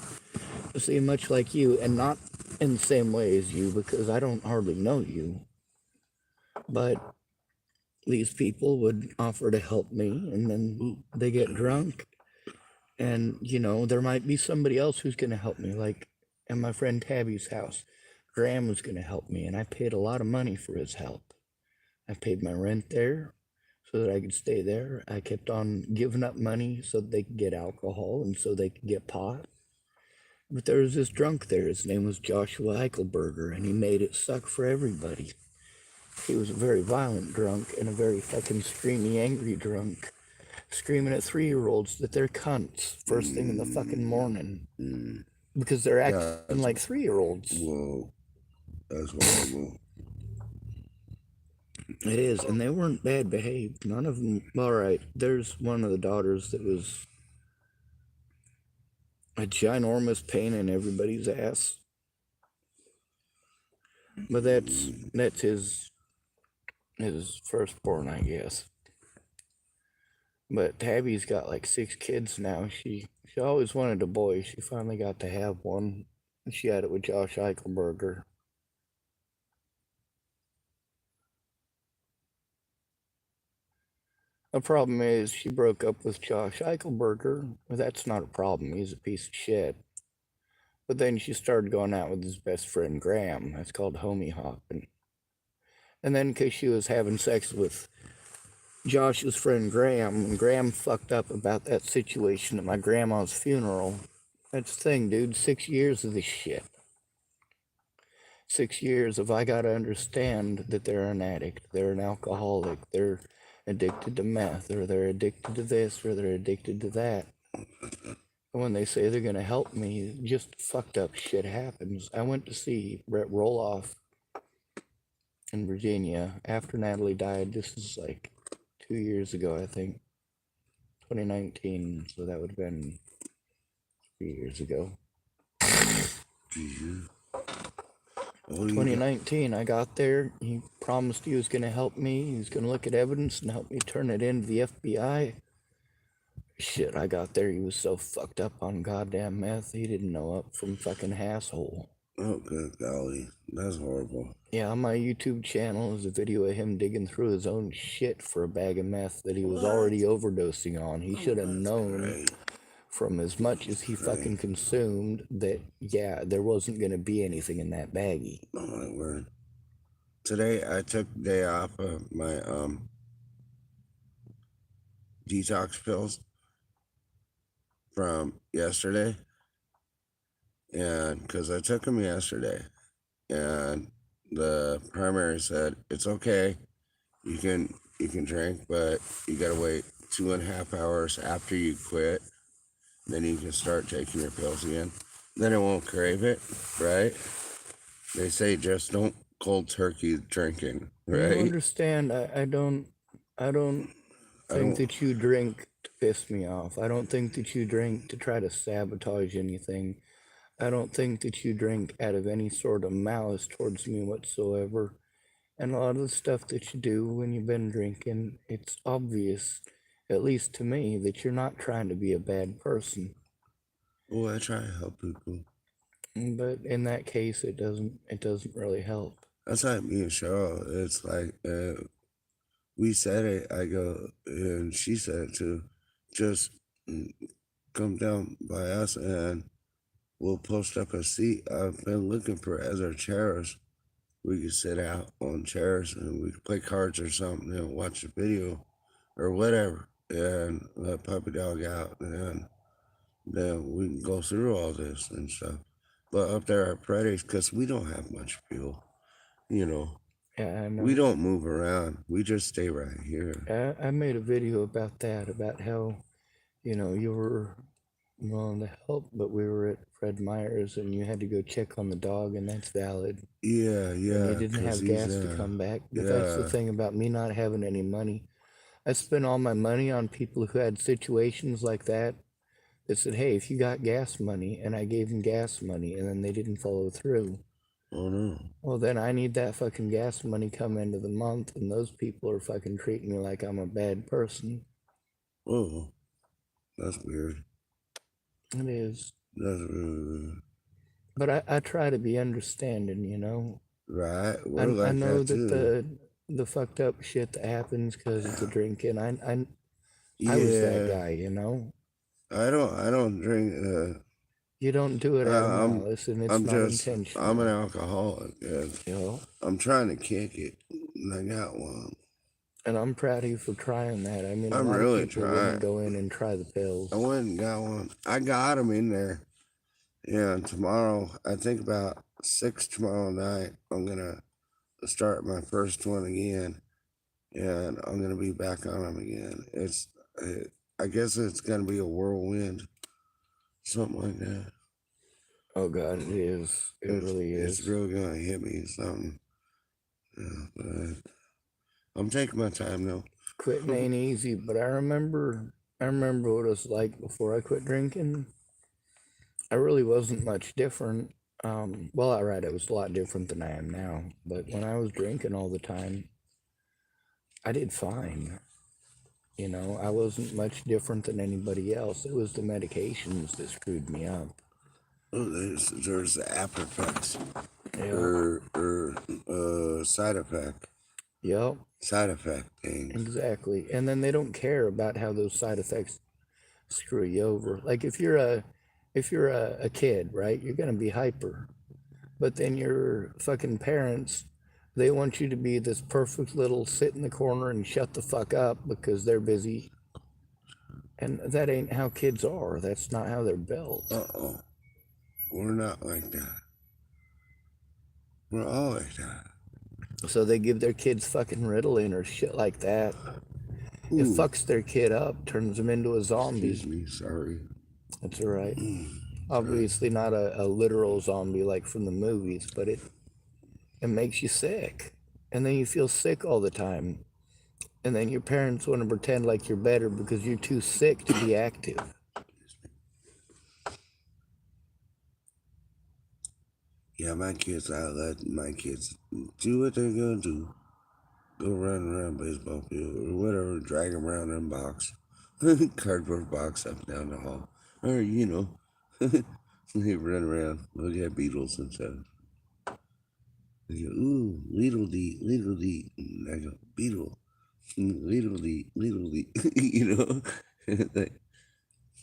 see, much like you, and not in the same way as you, because I don't hardly know you, but these people would offer to help me, and then they get drunk, and, you know, there might be somebody else who's going to help me, like at my friend Tabby's house. Graham was going to help me, and I paid a lot of money for his help. I paid my rent there so that I could stay there. I kept on giving up money so that they could get alcohol and so they could get pot. But there was this drunk there. His name was Joshua Eichelberger, and he made it suck for everybody. He was a very violent drunk and a very fucking screamy, angry drunk, screaming at 3-year-olds that they're cunts first thing in the fucking morning because they're acting like 3-year-olds.
Whoa, that's horrible.
It is, and they weren't bad behaved. None of them. All right, there's one of the daughters that was a ginormous pain in everybody's ass. But that's his firstborn, I guess. But Tabby's got like 6 kids now. She always wanted a boy. She finally got to have one. She had it with Josh Eichelberger. The problem is she broke up with Josh Eichelberger. Well, that's not a problem. He's a piece of shit. But then she started going out with his best friend Graham. That's called homie hopping. And then because she was having sex with Josh's friend Graham, and Graham fucked up about that situation at my grandma's funeral. That's the thing, dude. 6 years of this shit. 6 years of I gotta understand that they're an addict, they're an alcoholic, they're addicted to meth, or they're addicted to this, or they're addicted to that. And when they say they're gonna help me, just fucked up shit happens. I went to see Brett Roloff in Virginia after Natalie died. This is like 2 years ago, I think, 2019. So that would have been 3 years ago.
Jesus. What do you got?
2019, I got there. He promised he was going to help me. He was going to look at evidence and help me turn it into the FBI. Shit, I got there. He was so fucked up on goddamn meth, he didn't know up from fucking asshole.
Oh, good golly. That's horrible.
Yeah, on my YouTube channel is a video of him digging through his own shit for a bag of meth that he was already overdosing on. He should have known
Great.
from as much as he fucking consumed that, yeah, there wasn't going to be anything in that baggie.
Oh, my word. Today, I took the day off of my detox pills from yesterday. And because I took them yesterday, and the primary said it's okay, you can drink, but you gotta wait 2.5 hours after you quit, then you can start taking your pills again. Then it won't crave it, right? They say just don't cold turkey drinking, right?
You understand? I don't think that you drink to piss me off. I don't think that you drink to try to sabotage anything. I don't think that you drink out of any sort of malice towards me whatsoever. And a lot of the stuff that you do when you've been drinking, it's obvious, at least to me, that you're not trying to be a bad person.
Well, I try to help people.
But in that case, it doesn't really help.
That's like me and Cheryl. It's like we said it. I go, and she said it too. Just come down by us, and we'll post up a seat. I've been looking for other chairs. We could sit out on chairs and we could play cards or something and watch a video or whatever, and let puppy dog out, and then we can go through all this and stuff. But up there at Freddy's, because we don't have much fuel, you know.
Yeah, I know.
We don't move around. We just stay right here.
I made a video about that, about how, you were willing to help, but we were at Fred Meyer's and you had to go check on the dog, and that's valid.
Yeah.
And you didn't have gas to come back. But that's the thing about me not having any money. I spent all my money on people who had situations like that said, hey, if you got gas money, and I gave them gas money, and then they didn't follow through.
Oh, no.
Well, then I need that fucking gas money come into the month, and those people are fucking treating me like I'm a bad person.
Oh, that's weird.
It is.
That's really weird.
But I try to be understanding,
Right. We're
I
like
know
that
that
too.
the fucked up shit that happens because of the drinking. I was that guy,
I don't drink.
You don't do it out of malice, and it's not intentional.
I'm an alcoholic.
And,
I'm trying to kick it, and I got one.
And I'm proud of you for trying that. I mean,
I'm
a lot
really
of people
trying.
wouldn't go in and try the pills.
I went and got one. I got them in there. Yeah, and tomorrow, I think about 6 tomorrow night, I'm going to start my first one again, and I'm going to be back on them again. I guess it's going to be a whirlwind, something like that.
Oh, God, it is. It really is.
It's really going to hit me something. Yeah, but I'm taking my time, though.
Quitting ain't easy, but I remember what it was like before I quit drinking. I really wasn't much different. Well, all right, I was a lot different than I am now. But when I was drinking all the time, I did fine. I wasn't much different than anybody else. It was the medications that screwed me up.
Oh, there's the after effects.
Yeah.
Or side effect.
Yep.
Side effect things.
Exactly. And then they don't care about how those side effects screw you over. Like if you're a kid, right, you're gonna be hyper. But then your fucking parents, they want you to be this perfect little sit in the corner and shut the fuck up because they're busy. And that ain't how kids are. That's not how they're built.
Uh-oh. We're not like that. We're all like that.
So they give their kids fucking Ritalin or shit like that.
Ooh.
It fucks their kid up, turns them into a zombie.
Excuse me, sorry.
That's all right. Obviously not a literal zombie like from the movies, but it makes you sick. and then you feel sick all the time. And then your parents want to pretend like you're better because you're too sick to be active.
Yeah, my kids, I let my kids do what they're gonna do. Go run around baseball field or whatever, drag them around in a box, cardboard box up and down the hall. Or, they run around, look at beetles and stuff. They go, ooh, little dee, little dee. And I go, beetle, little dee, little dee. Like,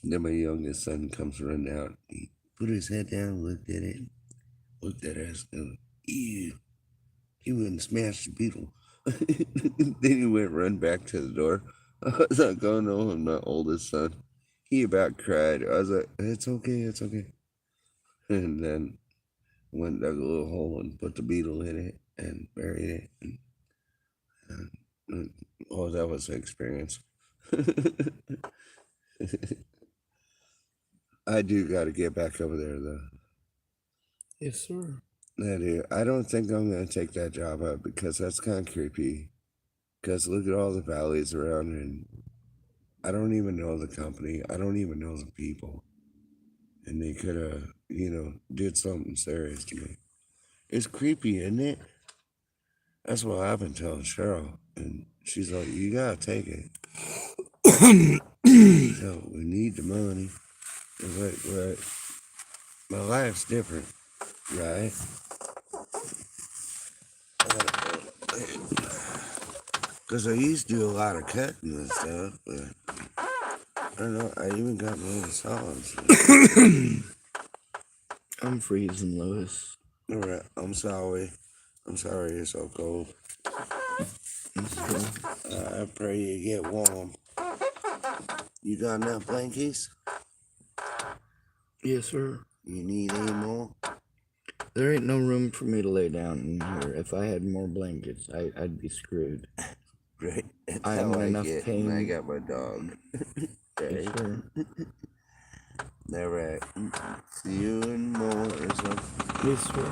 then my youngest son comes running out. He put his head down, looked at us, and ew, he wouldn't smash the beetle. Then he went run back to the door. I was like, oh no, I'm my oldest son. He about cried. I was like, it's okay, it's okay. And then went dug a little hole and put the beetle in it and buried it. And, oh, that was an experience. I do got to get back over there though.
Yes, sir.
I do. I don't think I'm gonna take that job up because that's kind of creepy. Because look at all the valleys around, and I don't even know the company. I don't even know the people, and they could have, did something serious to me. It's creepy, isn't it? That's what I've been telling Cheryl, and she's like, "You gotta take it." So we need the money. It's like, right? My life's different, right? Because I used to do a lot of cutting and stuff, but I don't know. I even got my own saws.
I'm freezing, Lewis.
All right, I'm sorry. I'm sorry it's so cold. I pray you get warm. You got enough blankets?
Yes, sir.
You need any more?
There ain't no room for me to lay down in here. If I had more blankets, I'd be screwed.
Great.
I'm in enough pain.
And I got my dog.
Yes, sir.
All right. See you in more or something.
Yes, sir.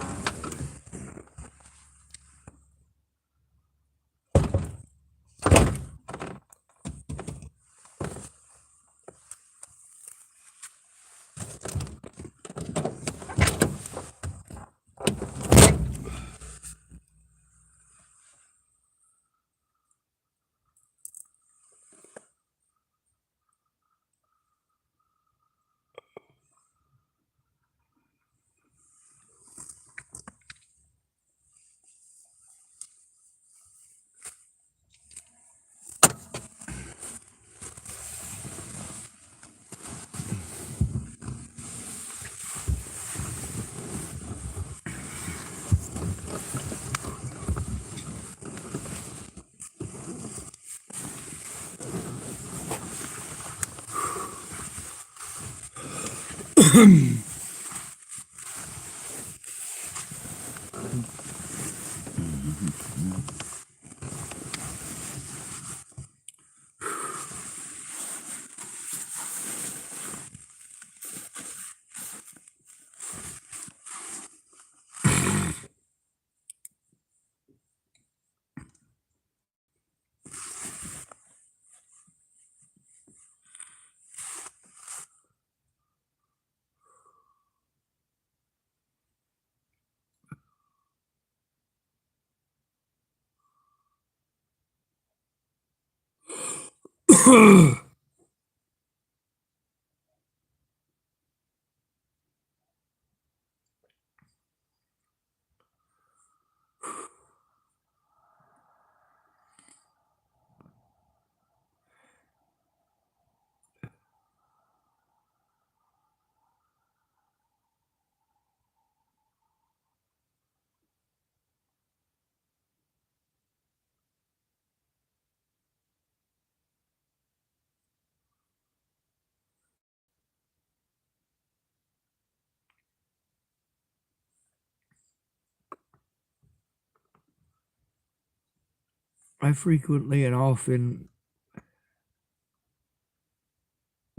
I frequently and often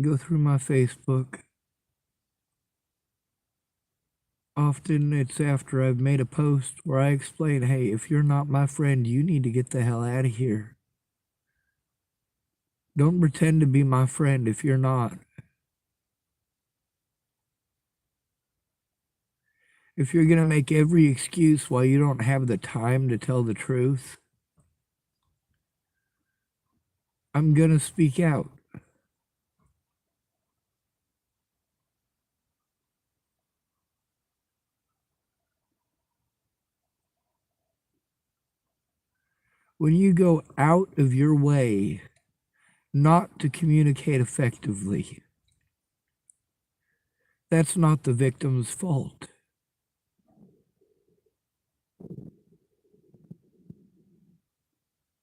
go through my Facebook Often it's after I've made a post where I explain, hey, if you're not my friend, you need to get the hell out of here. Don't pretend to be my friend if you're not. If you're going to make every excuse why you don't have the time to tell the truth, I'm going to speak out. When you go out of your way not to communicate effectively, that's not the victim's fault.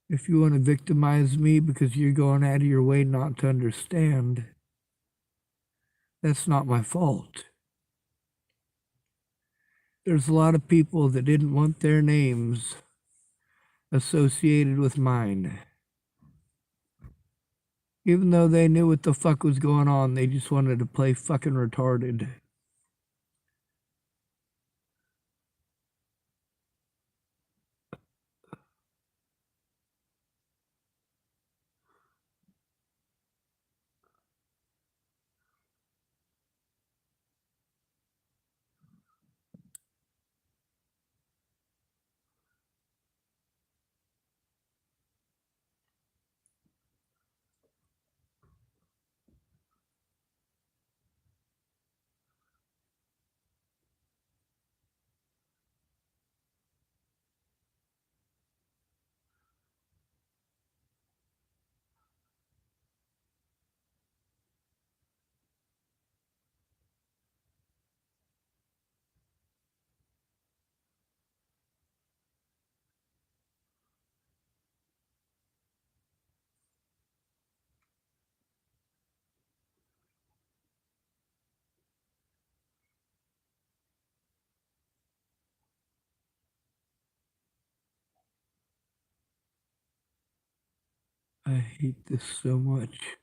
If you want to victimize me because you're going out of your way not to understand, that's not my fault. There's a lot of people that didn't want their names associated with mine. Even though they knew what the fuck was going on, they just wanted to play fucking retarded. I hate this so much.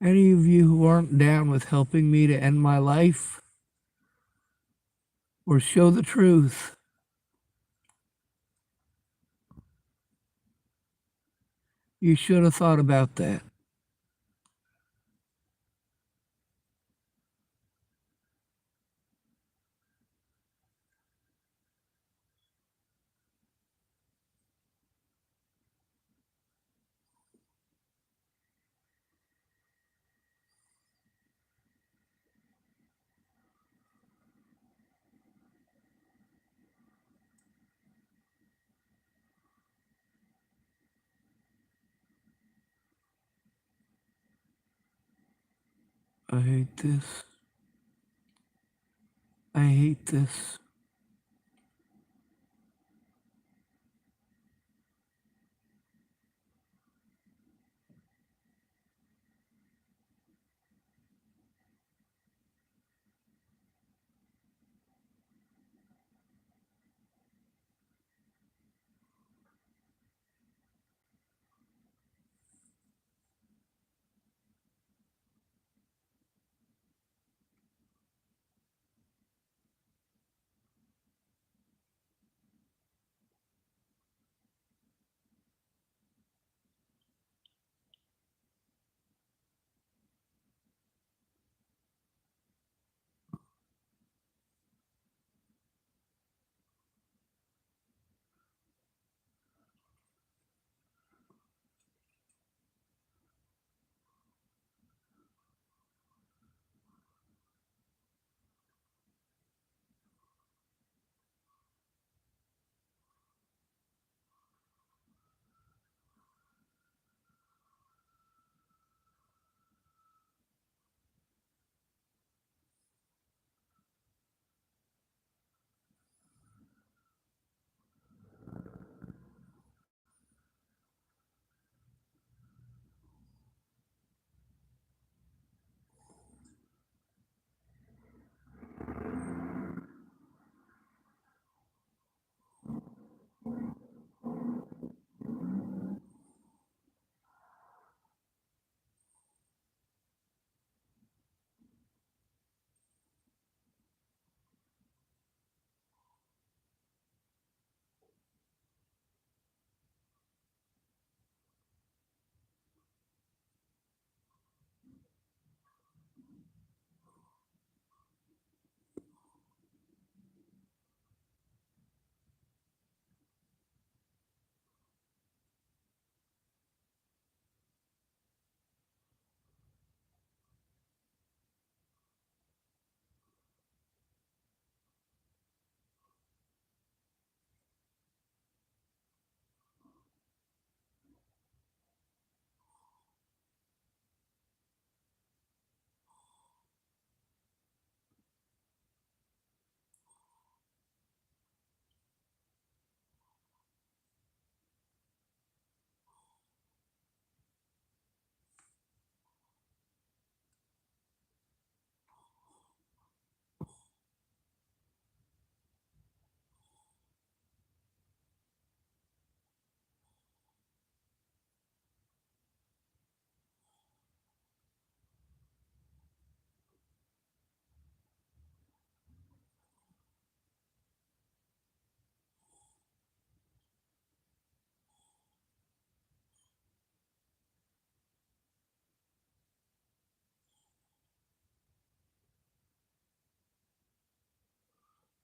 Any of you who aren't down with helping me to end my life or show the truth, you should have thought about that. I hate this. I hate this.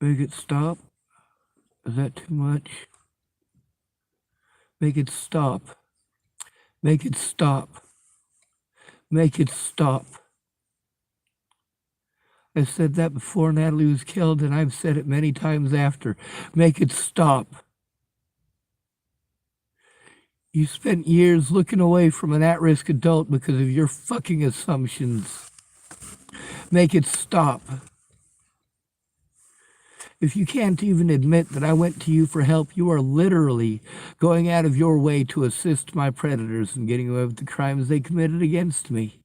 Make it stop. Is that too much? Make it stop. Make it stop. Make it stop. I said that before Natalie was killed, and I've said it many times after. Make it stop. You spent years looking away from an at risk adult because of your fucking assumptions. Make it stop. If you can't even admit that I went to you for help, you are literally going out of your way to assist my predators in getting away with the crimes they committed against me.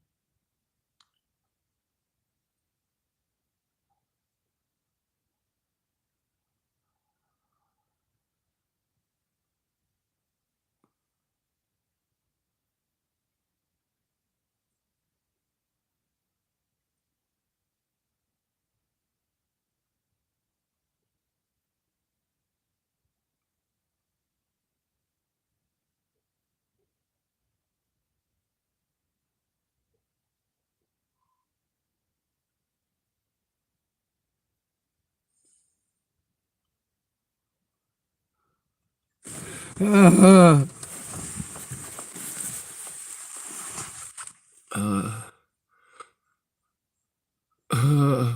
Uh, uh.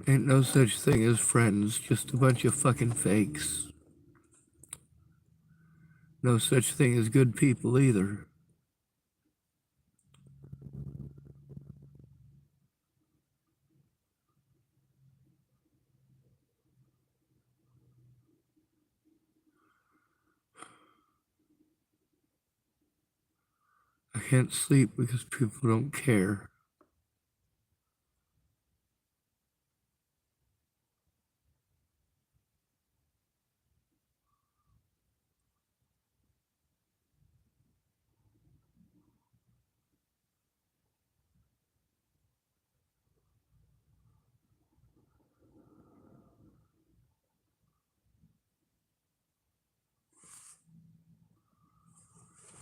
Ain't no such thing as friends, just a bunch of fucking fakes. No such thing as good people either. I can't sleep because people don't care.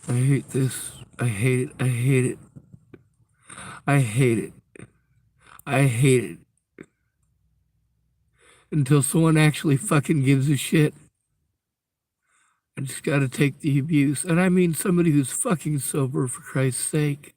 I hate this. I hate it. I hate it. I hate it. I hate it. Until someone actually fucking gives a shit. I just gotta take the abuse. And I mean somebody who's fucking sober, for Christ's sake.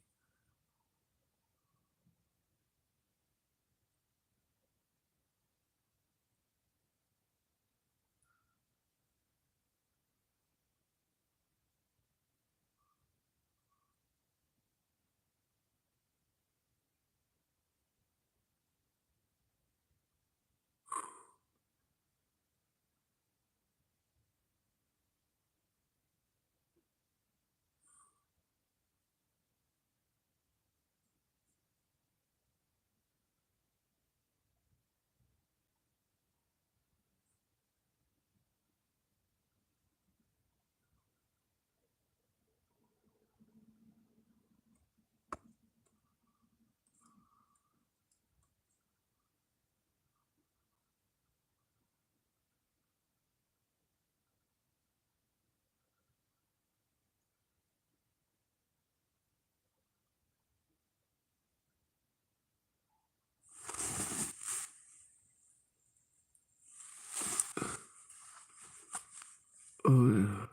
Oh,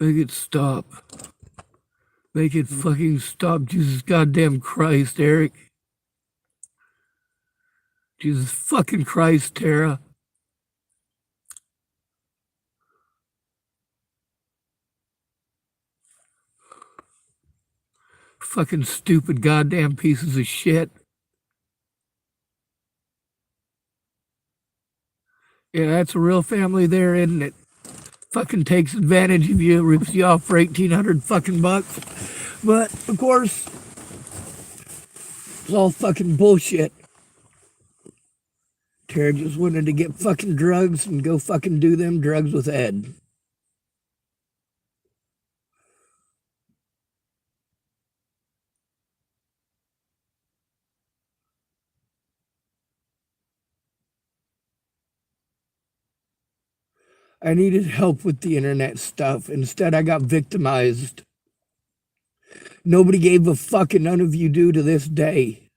make it stop. Make it fucking stop. Jesus goddamn Christ, Eric. Jesus fucking Christ, Tara. Fucking stupid goddamn pieces of shit. Yeah, that's a real family there, isn't it? Fucking takes advantage of you, rips you off for 1,800 fucking bucks. But, of course, it's all fucking bullshit. Tara just wanted to get fucking drugs and go fucking do them drugs with Ed. I needed help with the internet stuff. Instead, I got victimized. Nobody gave a fuck, and none of you do to this day.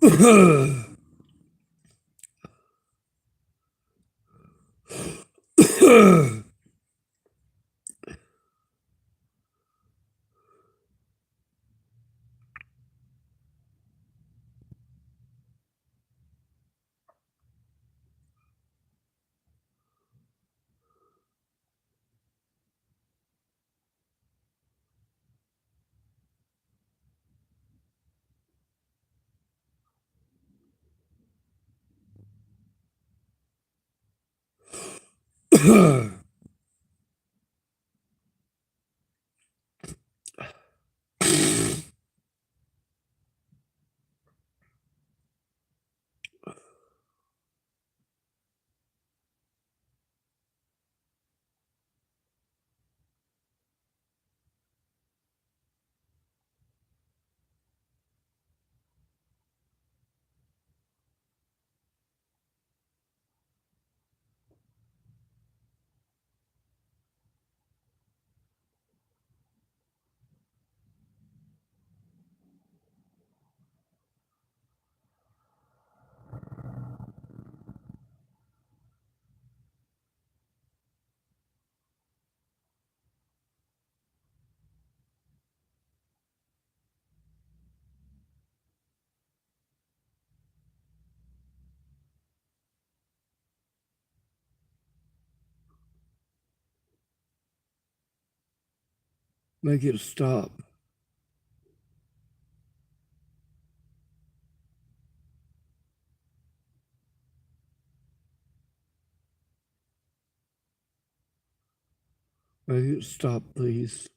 Make it stop. Make it stop, please.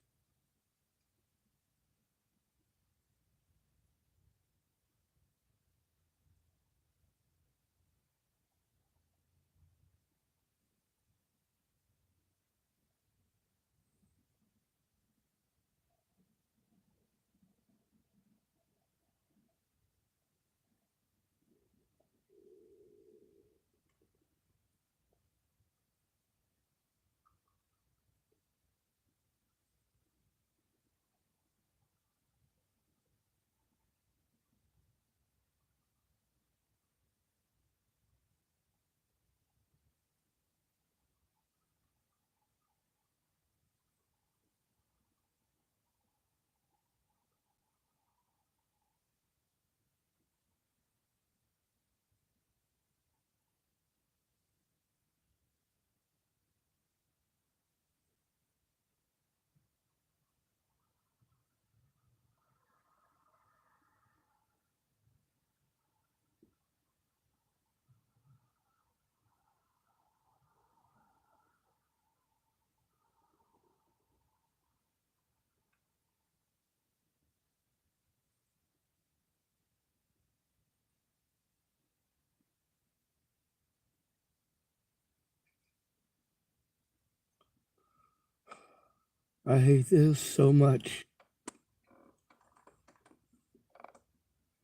I hate this so much.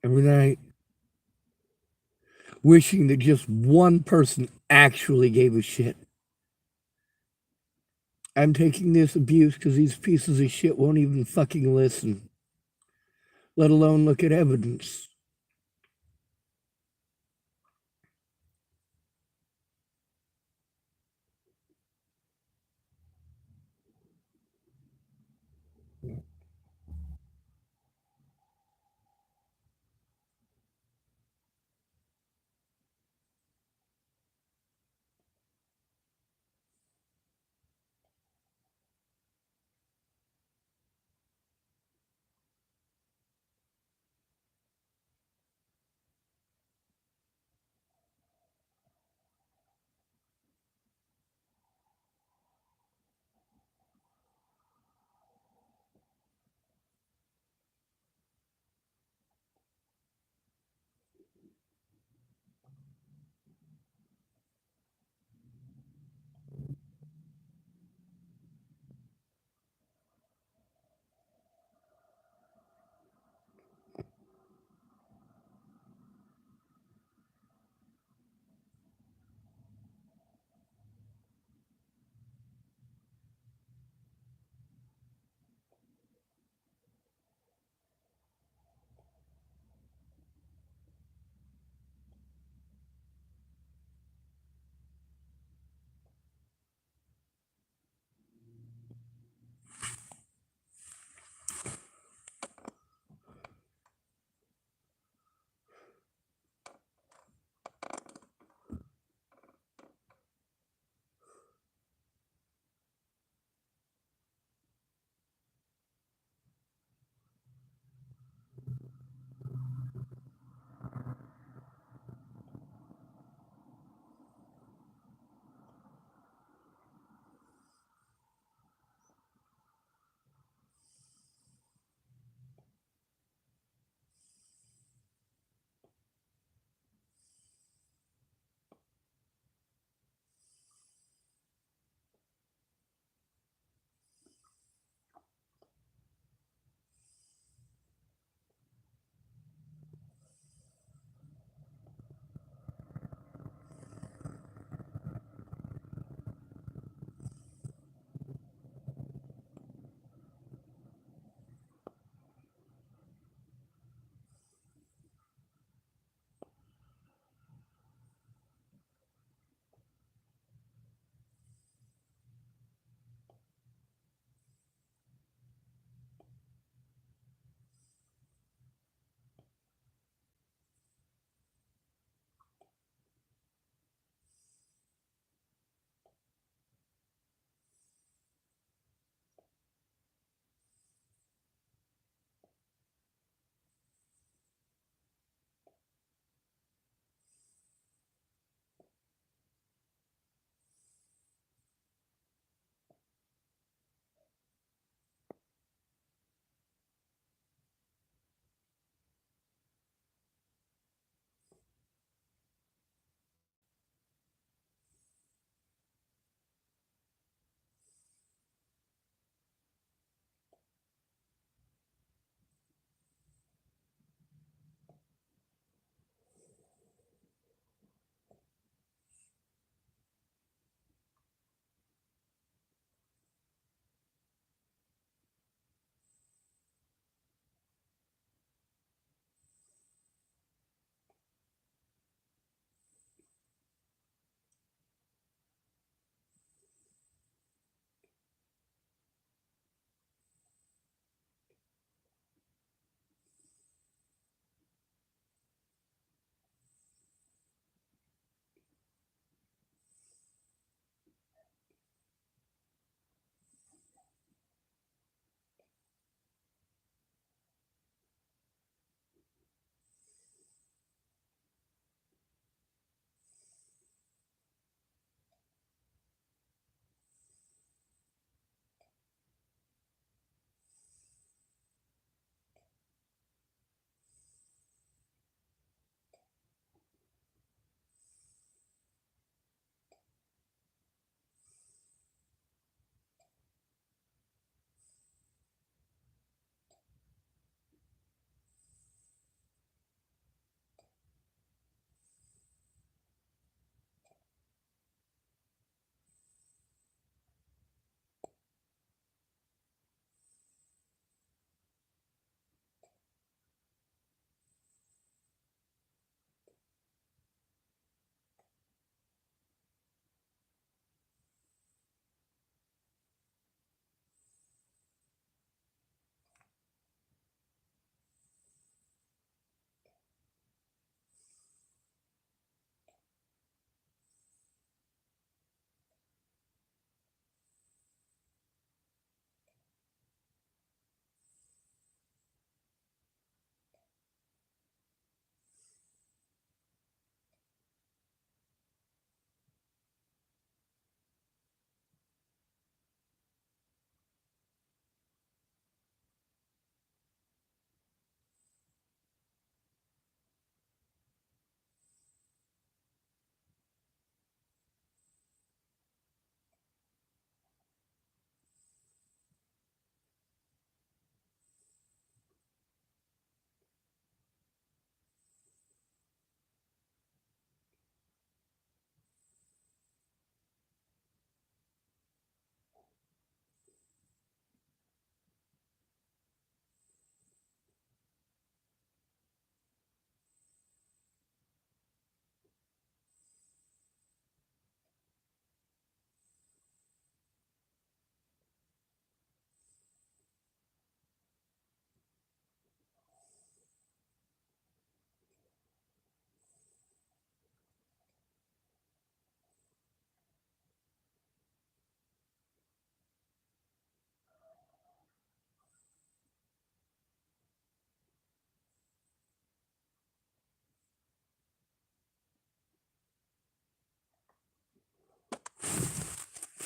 Every night, wishing that just one person actually gave a shit. I'm taking this abuse because these pieces of shit won't even fucking listen, let alone look at evidence.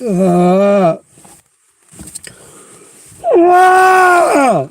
Ah. Ah.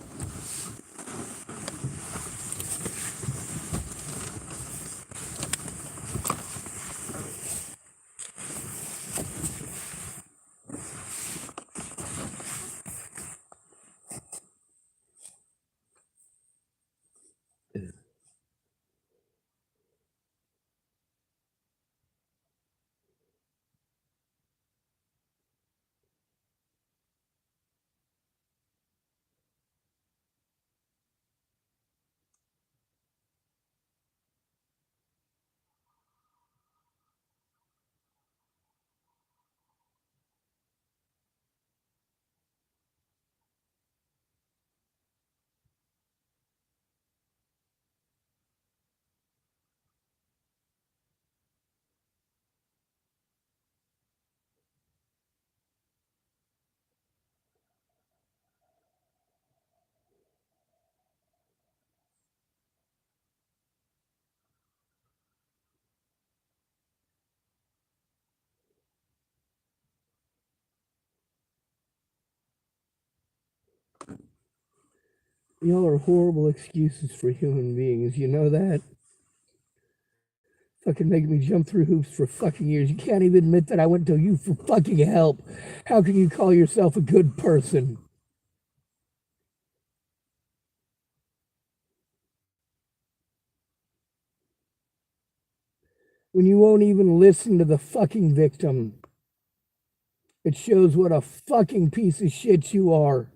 Y'all are horrible excuses for human beings. You know that? Fucking making me jump through hoops for fucking years. You can't even admit that I went to you for fucking help. How can you call yourself a good person? When you won't even listen to the fucking victim. It shows what a fucking piece of shit you are.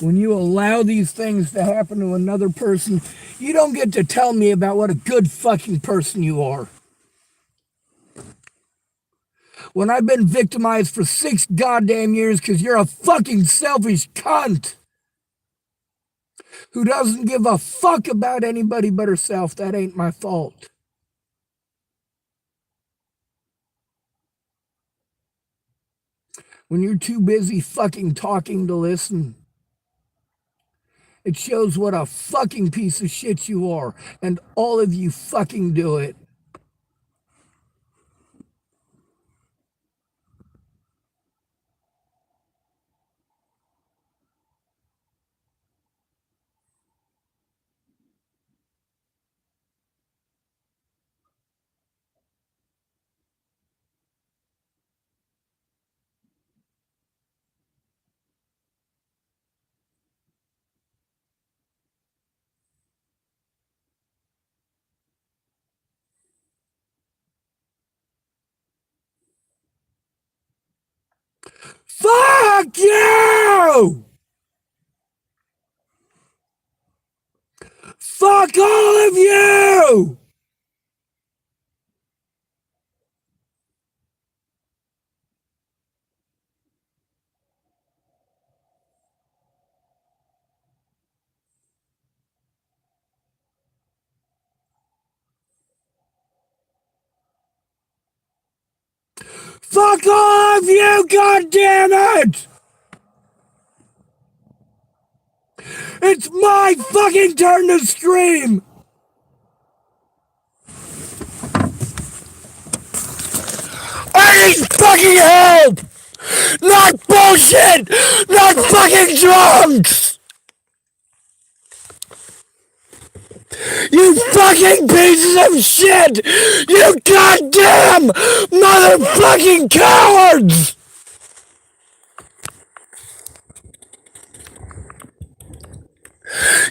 When you allow these things to happen to another person, you don't get to tell me about what a good fucking person you are. When I've been victimized for 6 goddamn years because you're a fucking selfish cunt who doesn't give a fuck about anybody but herself, that ain't my fault. When you're too busy fucking talking to listen, it shows what a fucking piece of shit you are, and all of you fucking do it. Fuck you! Fuck all of you! Fuck all of you, goddammit! It's my fucking turn to scream! I need fucking help! Not bullshit! Not fucking drunks! You fucking pieces of shit! You goddamn motherfucking cowards!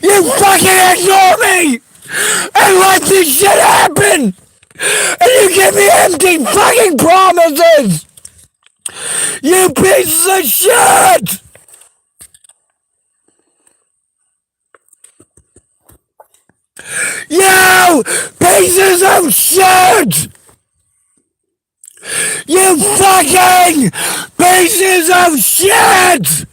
You fucking ignore me! And let this shit happen! And you give me empty fucking promises! You pieces of shit! You pieces of shit! You fucking pieces of shit!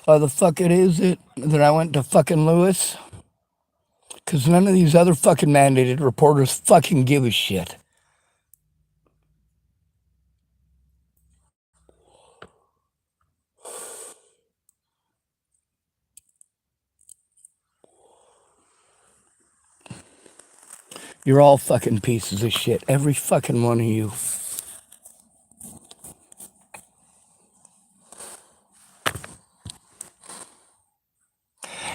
Why the fuck is it that I went to fucking Lewis? Because none of these other fucking mandated reporters fucking give a shit. You're all fucking pieces of shit. Every fucking one of you.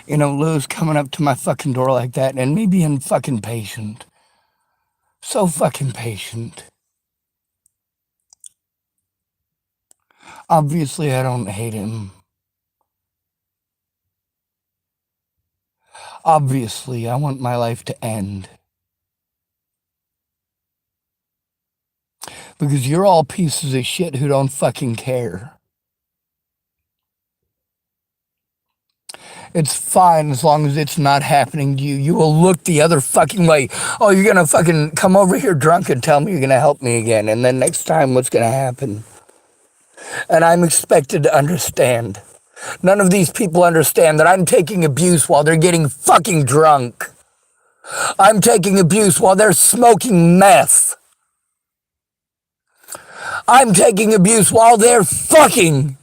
You know, Lou's coming up to my fucking door like that and me being fucking patient. So fucking patient. Obviously, I don't hate him. Obviously, I want my life to end. Because you're all pieces of shit who don't fucking care. It's fine as long as it's not happening to you. You will look the other fucking way. Oh, you're gonna fucking come over here drunk and tell me you're gonna help me again. And then next time, what's gonna happen? And I'm expected to understand. None of these people understand that I'm taking abuse while they're getting fucking drunk. I'm taking abuse while they're smoking meth. I'm taking abuse while they're fucking.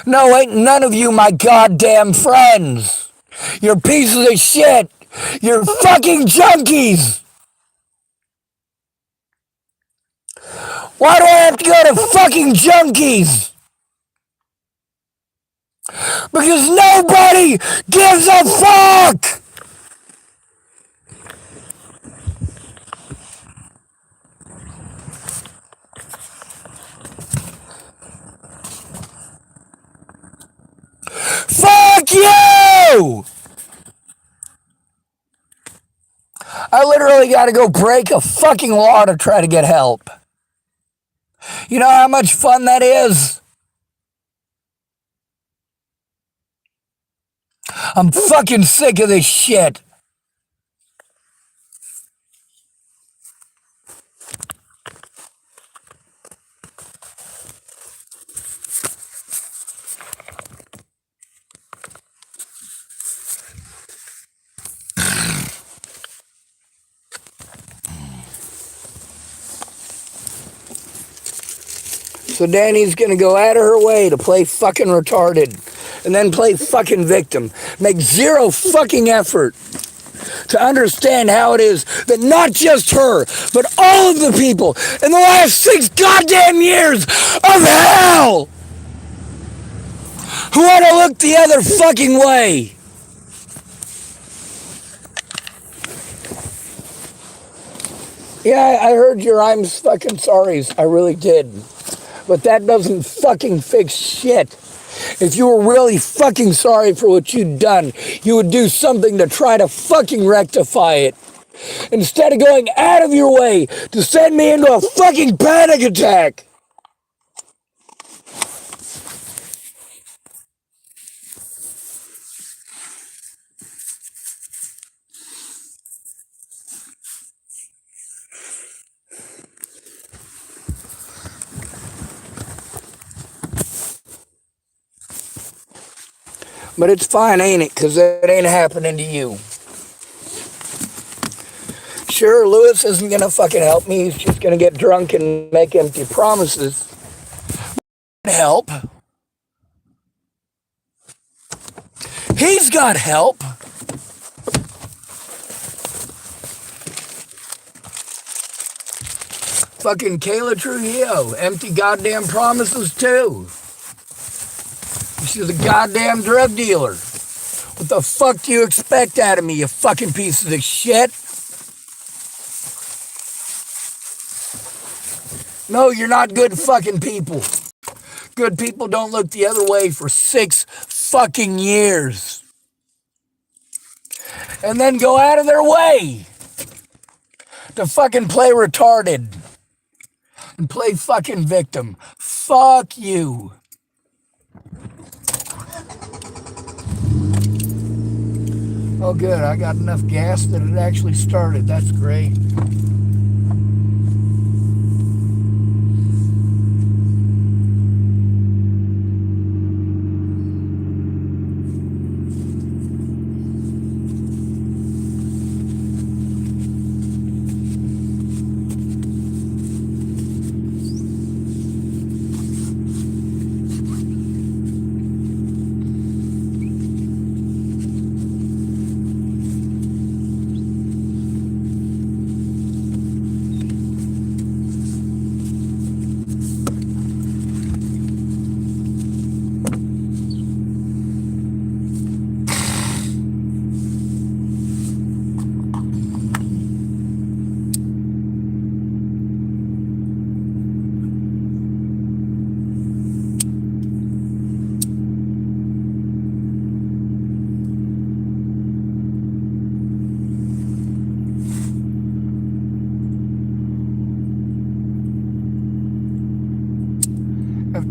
No, ain't none of you my goddamn friends. You're pieces of shit. You're fucking junkies. Why do I have to go to fucking junkies? Because nobody gives a fuck. Fuck you! I literally gotta go break a fucking law to try to get help. You know how much fun that is? I'm fucking sick of this shit. So Dani's gonna go out of her way to play fucking retarded and then play fucking victim. Make zero fucking effort to understand how it is that not just her, but all of the people in the last 6 goddamn years of hell who want to look the other fucking way. Yeah, I heard your I'm fucking sorries. I really did. But that doesn't fucking fix shit. If you were really fucking sorry for what you'd done, you would do something to try to fucking rectify it. Instead of going out of your way to send me into a fucking panic attack. But it's fine, ain't it? Because it ain't happening to you. Sure, Lewis isn't going to fucking help me. He's just going to get drunk and make empty promises. Help. He's got help. Fucking Kayla Trujillo. Empty goddamn promises, too. She's a goddamn drug dealer. What the fuck do you expect out of me, you fucking pieces of shit? No, you're not good fucking people. Good people don't look the other way for 6 fucking years. And then go out of their way to fucking play retarded. And play fucking victim. Fuck you. Oh good, I got enough gas that it actually started. That's great.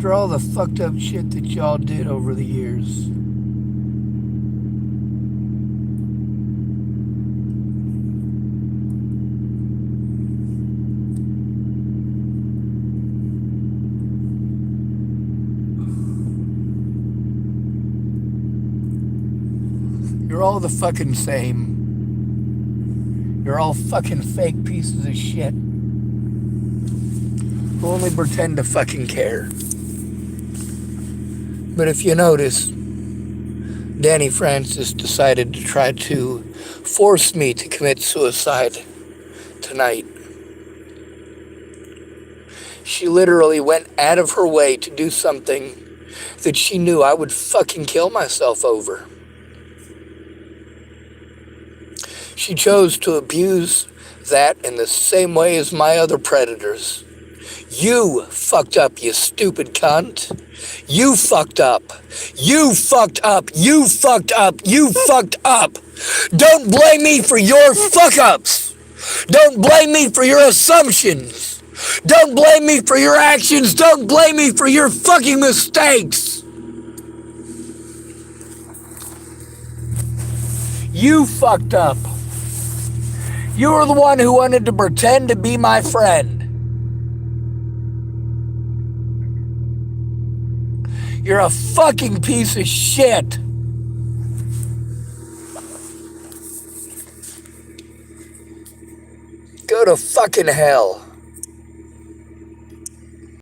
After all the fucked up shit that y'all did over the years. You're all the fucking same. You're all fucking fake pieces of shit who only pretend to fucking care. But if you notice, Dani Francis decided to try to force me to commit suicide tonight. She literally went out of her way to do something that she knew I would fucking kill myself over. She chose to abuse that in the same way as my other predators. You fucked up, you stupid cunt. You fucked up. You fucked up. You fucked up. You fucked up. Don't blame me for your fuck-ups. Don't blame me for your assumptions. Don't blame me for your actions. Don't blame me for your fucking mistakes. You fucked up. You were the one who wanted to pretend to be my friend. You're a fucking piece of shit. Go to fucking hell.